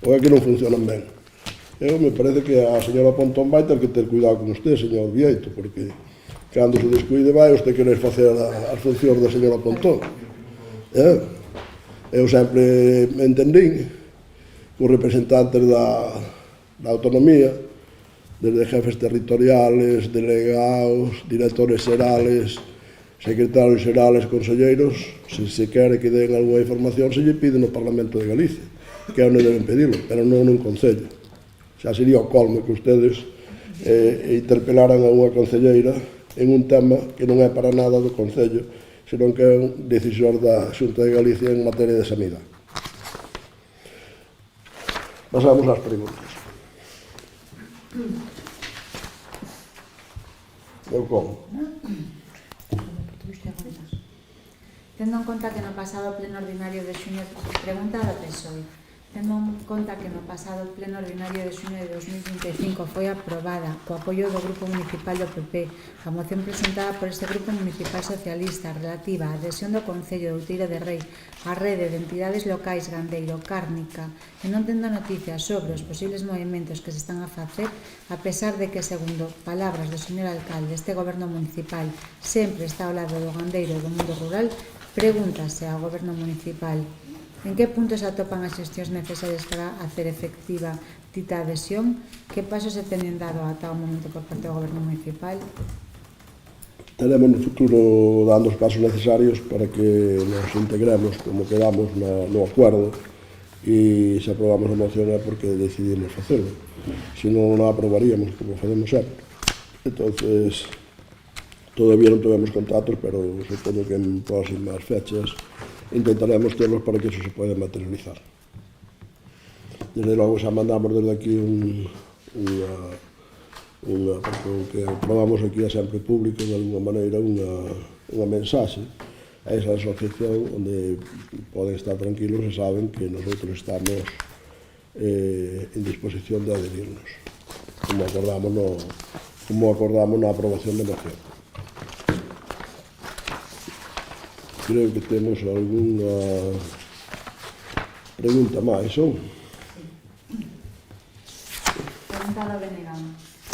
ou é que non funcionan ben. Eu me parece que a señora Pontón vai ter que ter cuidado con usted, señor Vieito, porque cando se descuide vai usted querer facer as funcións da señora Pontón. Eu sempre me entendín que os representantes da autonomía, desde jefes territoriales, delegados, directores xerales, secretarios xerales, conselleiros, se quere que den alguna información, se lle pide no Parlamento de Galicia, que é onde deben pedirlo, pero non nun concello. Xa sería o colmo que ustedes interpelaran a unha concelleira en un tema que non é para nada do concello senón que é un decisor da Xunta de Galicia en materia de sanidade. Pasamos ás preguntas. Eu como? Tendo en conta que no pasado pleno ordinario de xuño, pregunta da PSOE, tendo en conta que no pasado pleno ordinario de xuño de 2025 foi aprobada co apoio do Grupo Municipal do PP a moción presentada por este Grupo Municipal Socialista relativa á adhesión do Concello de Outeiro de Rei á rede de entidades locais gandeiro-cárnica e non tendo noticias sobre os posibles movimentos que se están a facer, a pesar de que, segundo palabras do señor alcalde, este goberno municipal sempre está ao lado do gandeiro e do mundo rural, pregúntase ao goberno municipal en que punto se atopan as xestións necesarias para hacer efectiva dita adhesión, que pasos se teñen dado ata o momento por parte do goberno municipal. Teremos no futuro dando os pasos necesarios para que nos integremos como quedamos no acuerdo, e se aprobamos a moción é porque decidimos facelo, se non a aprobaríamos como facemos sempre. Entonces, todavía non tivemos contactos, pero supoño que en próximas fechas intentaremos terlos para que eso se poida materializar. Desde logo xa mandamos desde aquí porque o que aprobamos aquí é sempre público, de alguma maneira, unha mensaxe a esa asociación onde poden estar tranquilos e saben que nosotros estamos en disposición de adherirnos, como acordamos na aprobación de moción. Creo que temos algunha pregunta máis, non? Pregunta do Benegán.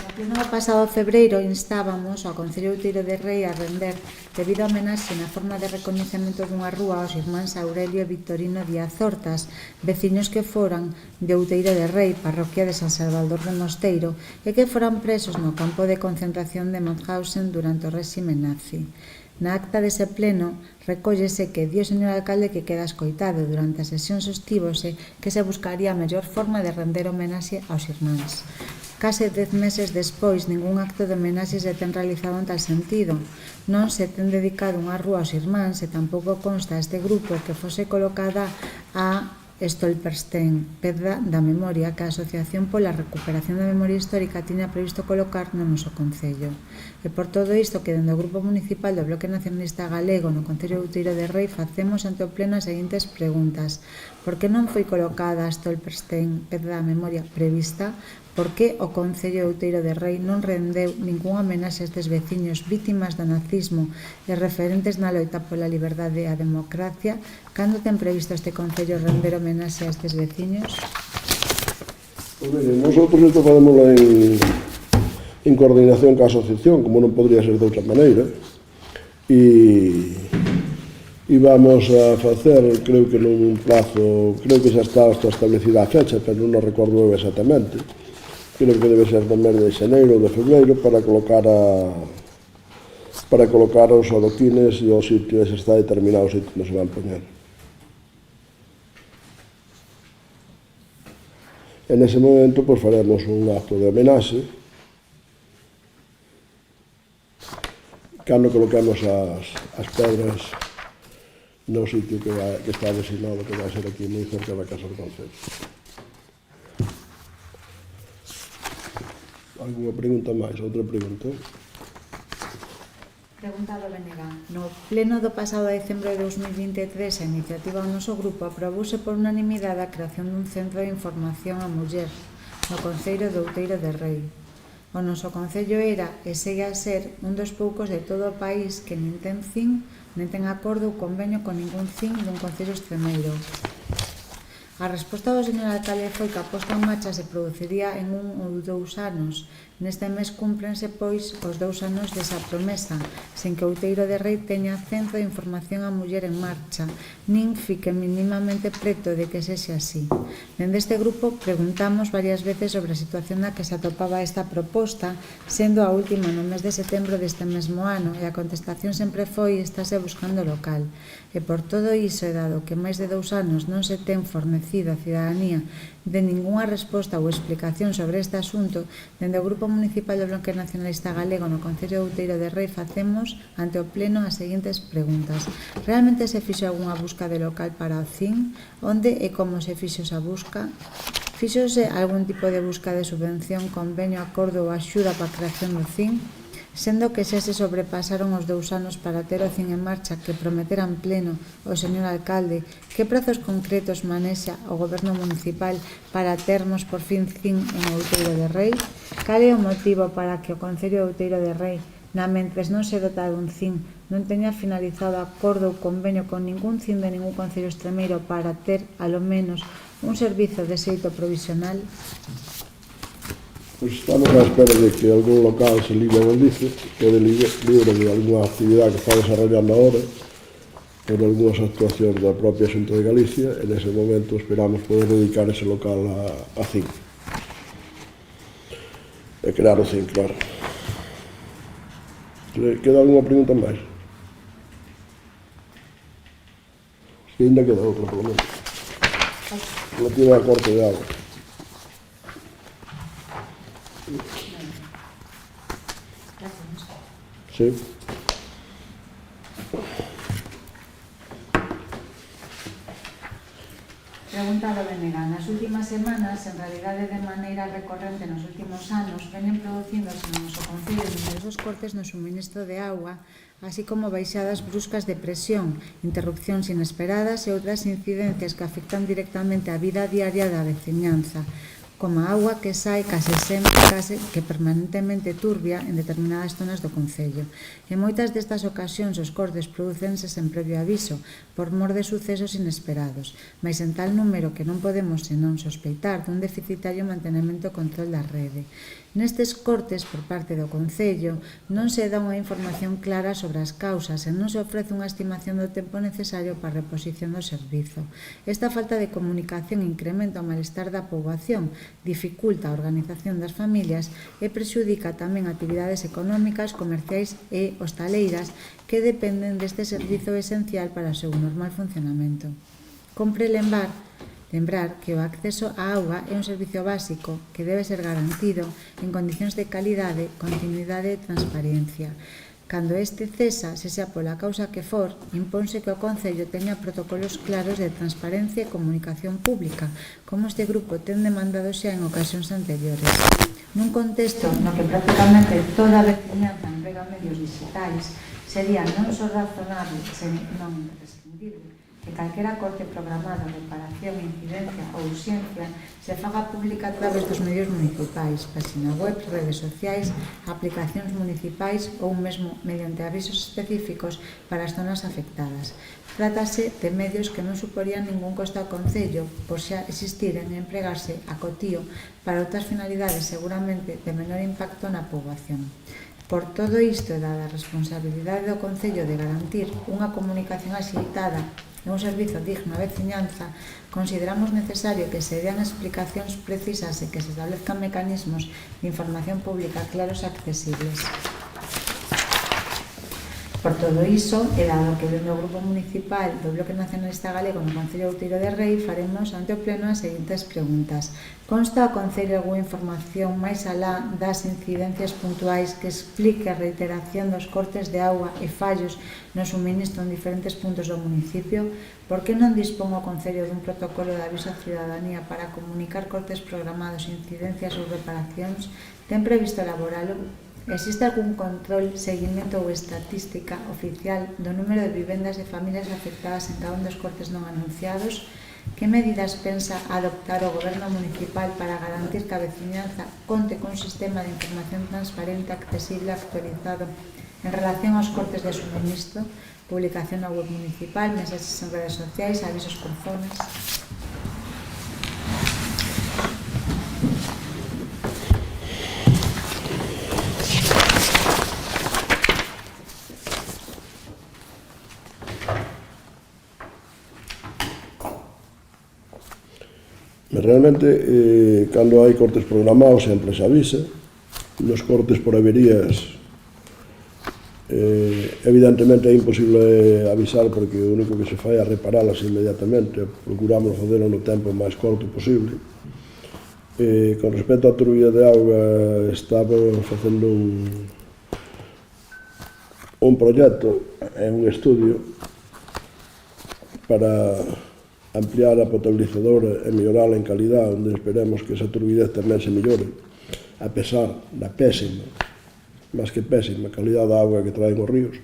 No pleno do pasado febreiro instábamos ao Concello de Outeiro de Rei a render debido a homenaxe na forma de recoñecemento dunha rúa aos irmáns Aurelio e Victorino Díaz Hortas, veciños que foran de Outeiro de Rei, parroquia de San Salvador de Mosteiro, e que foran presos no campo de concentración de Mauthausen durante o réxime nazi. Na acta dese pleno recóllese que di o señor alcalde que queda escoitado. Durante a sesión sostívose que se buscaría a mellor forma de render homenaxe aos irmáns. Case 10 meses despois, ningún acto de homenaxe se ten realizado en tal sentido. Non se ten dedicado unha rúa aos irmáns e tampouco consta este grupo que fose colocada a Stolperstein, Pedra da Memoria, que a Asociación pola Recuperación da Memoria Histórica tiña previsto colocar no noso Concello. E por todo isto que dende o Grupo Municipal do Bloque Nacionalista Galego no Concello de Outeiro de Rei facemos ante o Pleno as seguintes preguntas. Por que non foi colocada a Stolperstein, Pedra da Memoria, prevista? Por que o Concello de Outeiro de Rei non rendeu ningún homenaxe a estes veciños vítimas do nazismo e referentes na loita pola liberdade e a democracia? Cando ten previsto este Concello render homenaxe a estes veciños? Pues mire, nosotros isto facémoslo en coordinación ca asociación, como non podría ser de outra maneira, e vamos a facer, creo que nun plazo, creo que xa está establecida a fecha, pero non recordo eu exactamente, creo que debe ser no mes de xaneiro ou de febreiro, para colocar os adoquines e o sitio, ese está determinado o sitio onde se van poñer. En ese momento, pues, faremos un acto de homenaxe cando coloquemos as pedras no sitio que está designado, que vai ser aquí moi cerca da Casa do Concello. Alguna pregunta máis? Outra pregunta? Pregunta do Benegán. No pleno do pasado decembro de 2023, a iniciativa do noso grupo aprobouse por unanimidade a creación dun centro de información á muller no Concello de Outeiro de Rei. O noso Concello era e segue a ser un dos poucos de todo o país que nin ten CIN, nin ten acordo ou convenio con ningún CIN dun concello extremeiro. A resposta do señor alcalde foi que a posta en marcha se produciría en 1 ou 2 anos. Neste mes cúmprense, pois, os 2 anos desa promesa, sen que Outeiro de Rei teña centro de información á muller en marcha, nin fique minimamente preto de que sexa así. Dende este grupo preguntamos varias veces sobre a situación na que se atopaba esta proposta, sendo a última no mes de setembro deste mesmo ano, e a contestación sempre foi estáse buscando local. E por todo iso, e dado que máis de 2 anos non se ten fornecido descoñecido a cidadanía de ningunha resposta ou explicación sobre este asunto, dende o Grupo Municipal do Bloque Nacionalista Galego no Concello de Outeiro de Rei facemos ante o Pleno as seguintes preguntas. Realmente se fixo algunha busca de local para o CIN? Onde e como se fixo esa busca? Fíxose algún tipo de busca de subvención, convenio, acordo ou axuda para a creación do CIN? Sendo que xa se sobrepasaron os 2 anos para ter o CIN en marcha que prometera en pleno o señor alcalde, que prazos concretos manexa o goberno municipal para termos por fin CIN en Outeiro de Rei? Cal é o motivo para que o Concello de Outeiro de Rei, na mentres non se dota dun CIN, non teña finalizado acordo ou convenio con ningún CIN de ningún concello extremeiro para ter, alo menos, un servizo de xeito provisional? Pues estamos á espera de que algún local se libre del dice, quede libre de alguna actividade que está desarrollando ahora por algunhas actuacións da propia Xunta de Galicia. En ese momento esperamos poder dedicar ese local a CIN e crear o CIN, claro. Queda alguna pregunta máis? Que ainda queda outra, polo menos. Relativa a corte de agua. Sí. Pregunta do Benegán. Nas últimas semanas, en realidade de maneira recorrente nos últimos anos, venen producíndose no noso concello numerosos cortes no suministro de auga, así como baixadas bruscas de presión, interrupcións inesperadas e outras incidencias que afectan directamente a vida diaria da veciñanza, como a auga que sae case sempre, que permanentemente turbia en determinadas zonas do concello. En moitas destas ocasións os cortes prodúcense sen previo aviso, por mor de sucesos inesperados, mais en tal número que non podemos senón sospeitar dun deficitario mantenemento e control da rede. Nestes cortes, por parte do Concello, non se dá unha información clara sobre as causas e non se ofrece unha estimación do tempo necesario para a reposición do servizo. Esta falta de comunicación incrementa o malestar da poboación, dificulta a organización das familias e prexudica tamén actividades económicas, comerciais e hostaleiras que dependen deste servizo esencial para o seu normal funcionamento. Compre lembrar que o acceso á auga é un servicio básico que debe ser garantido en condicións de calidade, continuidade e transparencia. Cando este cesa, se xa pola causa que for, impónse que o Concello teña protocolos claros de transparencia e comunicación pública, como este grupo ten demandado xa en ocasións anteriores. Nun contexto no que prácticamente toda a veciñanza emprega medios digitais, sería non só razonable, senón imprescindible, que calquera corte programado, reparación, incidencia ou urxencia se faga pública a través dos medios municipais, página web, redes sociais, aplicacións municipais ou mesmo mediante avisos específicos para as zonas afectadas. Trátase de medios que non suporían ningún costo ao Concello, por xa existiren e empregarse a cotío para outras finalidades seguramente de menor impacto na poboación. Por todo isto, dada a responsabilidade do Concello de garantir unha comunicación axeitada e un servizo digno á veciñanza, consideramos necesario que se dean explicacións precisas e que se establezcan mecanismos de información pública claros e accesibles. Por todo iso, e dado que dentro do Grupo Municipal do Bloque Nacionalista Galego no Concello de Outeiro de Rei, faremos ante o Pleno as seguintes preguntas. Consta ao Concello algunha información máis alá das incidencias puntuais que explique a reiteración dos cortes de auga e fallos no suministro en diferentes puntos do municipio? Por que non dispón o Concello dun protocolo de aviso á cidadanía para comunicar cortes programados, incidencias ou reparacións? Ten previsto elaboralo? Existe algún control, seguimento ou estatística oficial do número de vivendas e familias afectadas en cada un dos cortes non anunciados? Que medidas pensa adoptar o Goberno municipal para garantir que a veciñanza conte cun sistema de información transparente, accesible e actualizado en relación aos cortes de suministro, publicación na web municipal, mensaxes en redes sociais, avisos por zonas? Realmente, cando hai cortes programados sempre se avisa. Nos cortes por averías Evidentemente é imposible avisar porque o único que se fai é reparalas inmediatamente, procuramos facelo no tempo máis corto posible. Con respecto á turbina de auga, estamos facendo un proxecto, un estudio para ampliar a potabilizadora e mellorala en calidad, onde esperemos que esa turbidez tamén se mellore, a pesar da pésima, máis que pésima, calidad da auga que traen os ríos,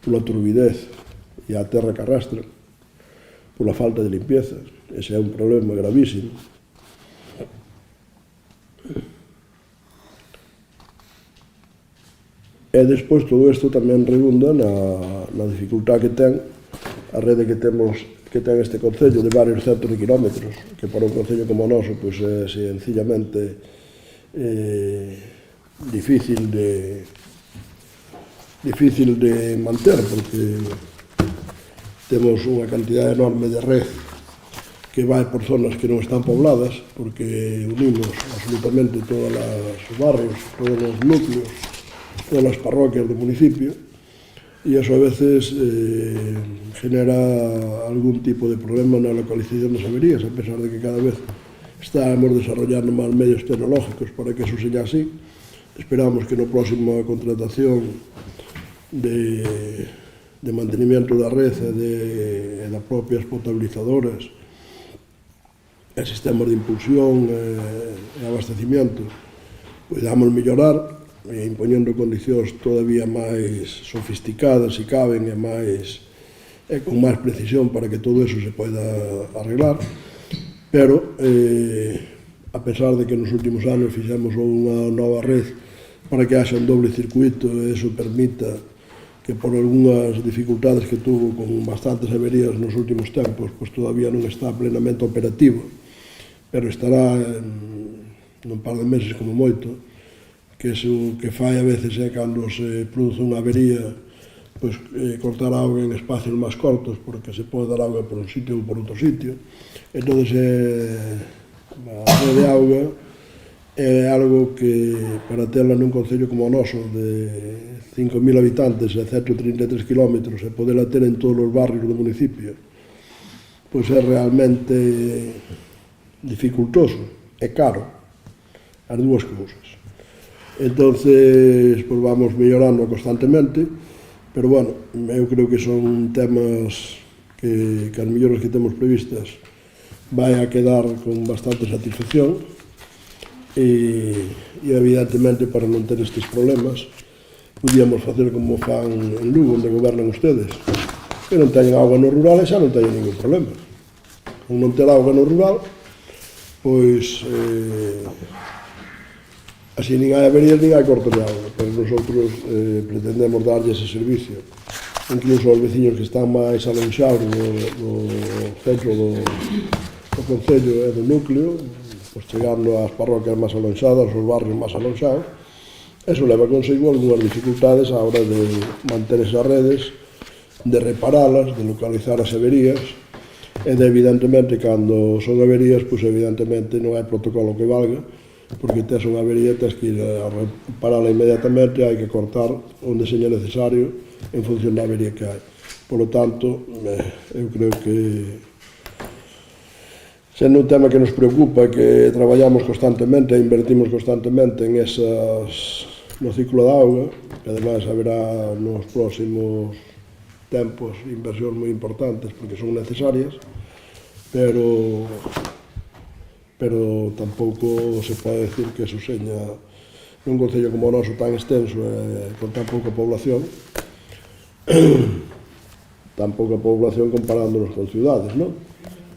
pola turbidez e a terra que arrastra, pola falta de limpieza. Ese é un problema gravísimo. E despois todo isto tamén redunda na dificultad que ten a rede que ten este concello de varios centos de kilómetros, que para un concello como o noso pois é sencillamente difícil de manter, porque temos unha cantidad enorme de red que vai por zonas que non están pobladas, porque unimos absolutamente todos os barrios, todos os núcleos, todas as parroquias do municipio, e iso a veces genera algún tipo de problema na localización das averías, a pesar de que cada vez estamos desarrollando máis medios tecnológicos para que eso seja así. Esperamos que no próximo contratación de mantenimiento da red e das propias potabilizadoras e sistemas de impulsión e abastecimiento podamos mellorar e impoñendo condicións todavía máis sofisticadas se caben e con máis precisión para que todo eso se poida arreglar. Pero, a pesar de que nos últimos anos fixemos unha nova red para que haxa un doble circuito e eso permita que por algunhas dificultades que tuvo con bastantes averías nos últimos tempos, pois todavía non está plenamente operativo, pero estará nun par de meses como moito, que o que fai a veces é cando se produce unha avería, pois cortar auga en espacios máis cortos, porque se pode dar auga por un sitio ou por outro sitio. Entón, a rede de auga é algo que, para terla nun concello como o noso, de 5.000 habitantes e 133 km, e poderla ter en todos os barrios do municipio, pois é realmente dificultoso, é caro, as dúas cousas. Entón, pois vamos mellorando constantemente, pero, bueno, eu creo que son temas que as melloras que temos previstas vai a quedar con bastante satisfacción e evidentemente, para non ter estes problemas, podíamos facer como fan en Lugo, onde gobernan ustedes, que non teñen auga no rural e xa non teñen ningún problema. Con non ter auga no rural, pois así nin hai averías nin hai cortes de auga, pero nosotros pretendemos darlle ese servicio incluso aos veciños que están máis alonxados no centro do concello e do núcleo, pois chegando ás parroquias máis alonxadas, aos barrios máis alonxados. Eso leva consigo algunhas dificultades á hora de manter esas redes, de reparalas, de localizar as averías, e de, evidentemente, cando son averías, pois evidentemente non hai protocolo que valga, porque tes unha avería, tes que ir a reparala inmediatamente, hai que cortar onde seña necesario en función da avería que hai. Por lo tanto, eu creo que sendo un tema que nos preocupa, que traballamos constantemente e invertimos constantemente en no ciclo da auga, que ademais haberá nos próximos tempos inversións moi importantes porque son necesarias, pero tampouco se pode decir que eso seña nun concello como o noso tan extenso e con tan pouca población, tan pouca población comparándonos con ciudades, non?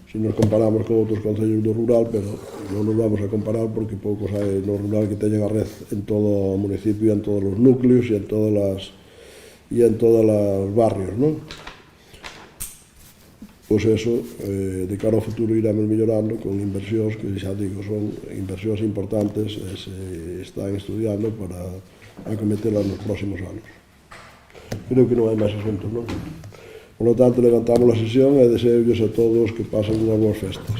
Si nos comparamos con outros concellos do rural, pero non nos vamos a comparar porque poucos hai no rural que teñen a red en todo o municipio, en todos os núcleos e en todos os barrios, non? Pois eso, de cara ao futuro iremos mellorando con inversións que, xa digo, son inversións importantes e se están estudiando para acometelas nos próximos anos. Creo que non hai máis asuntos, non? Por lo tanto, levantamos a sesión e deseolles a todos que pasen unhas boas festas.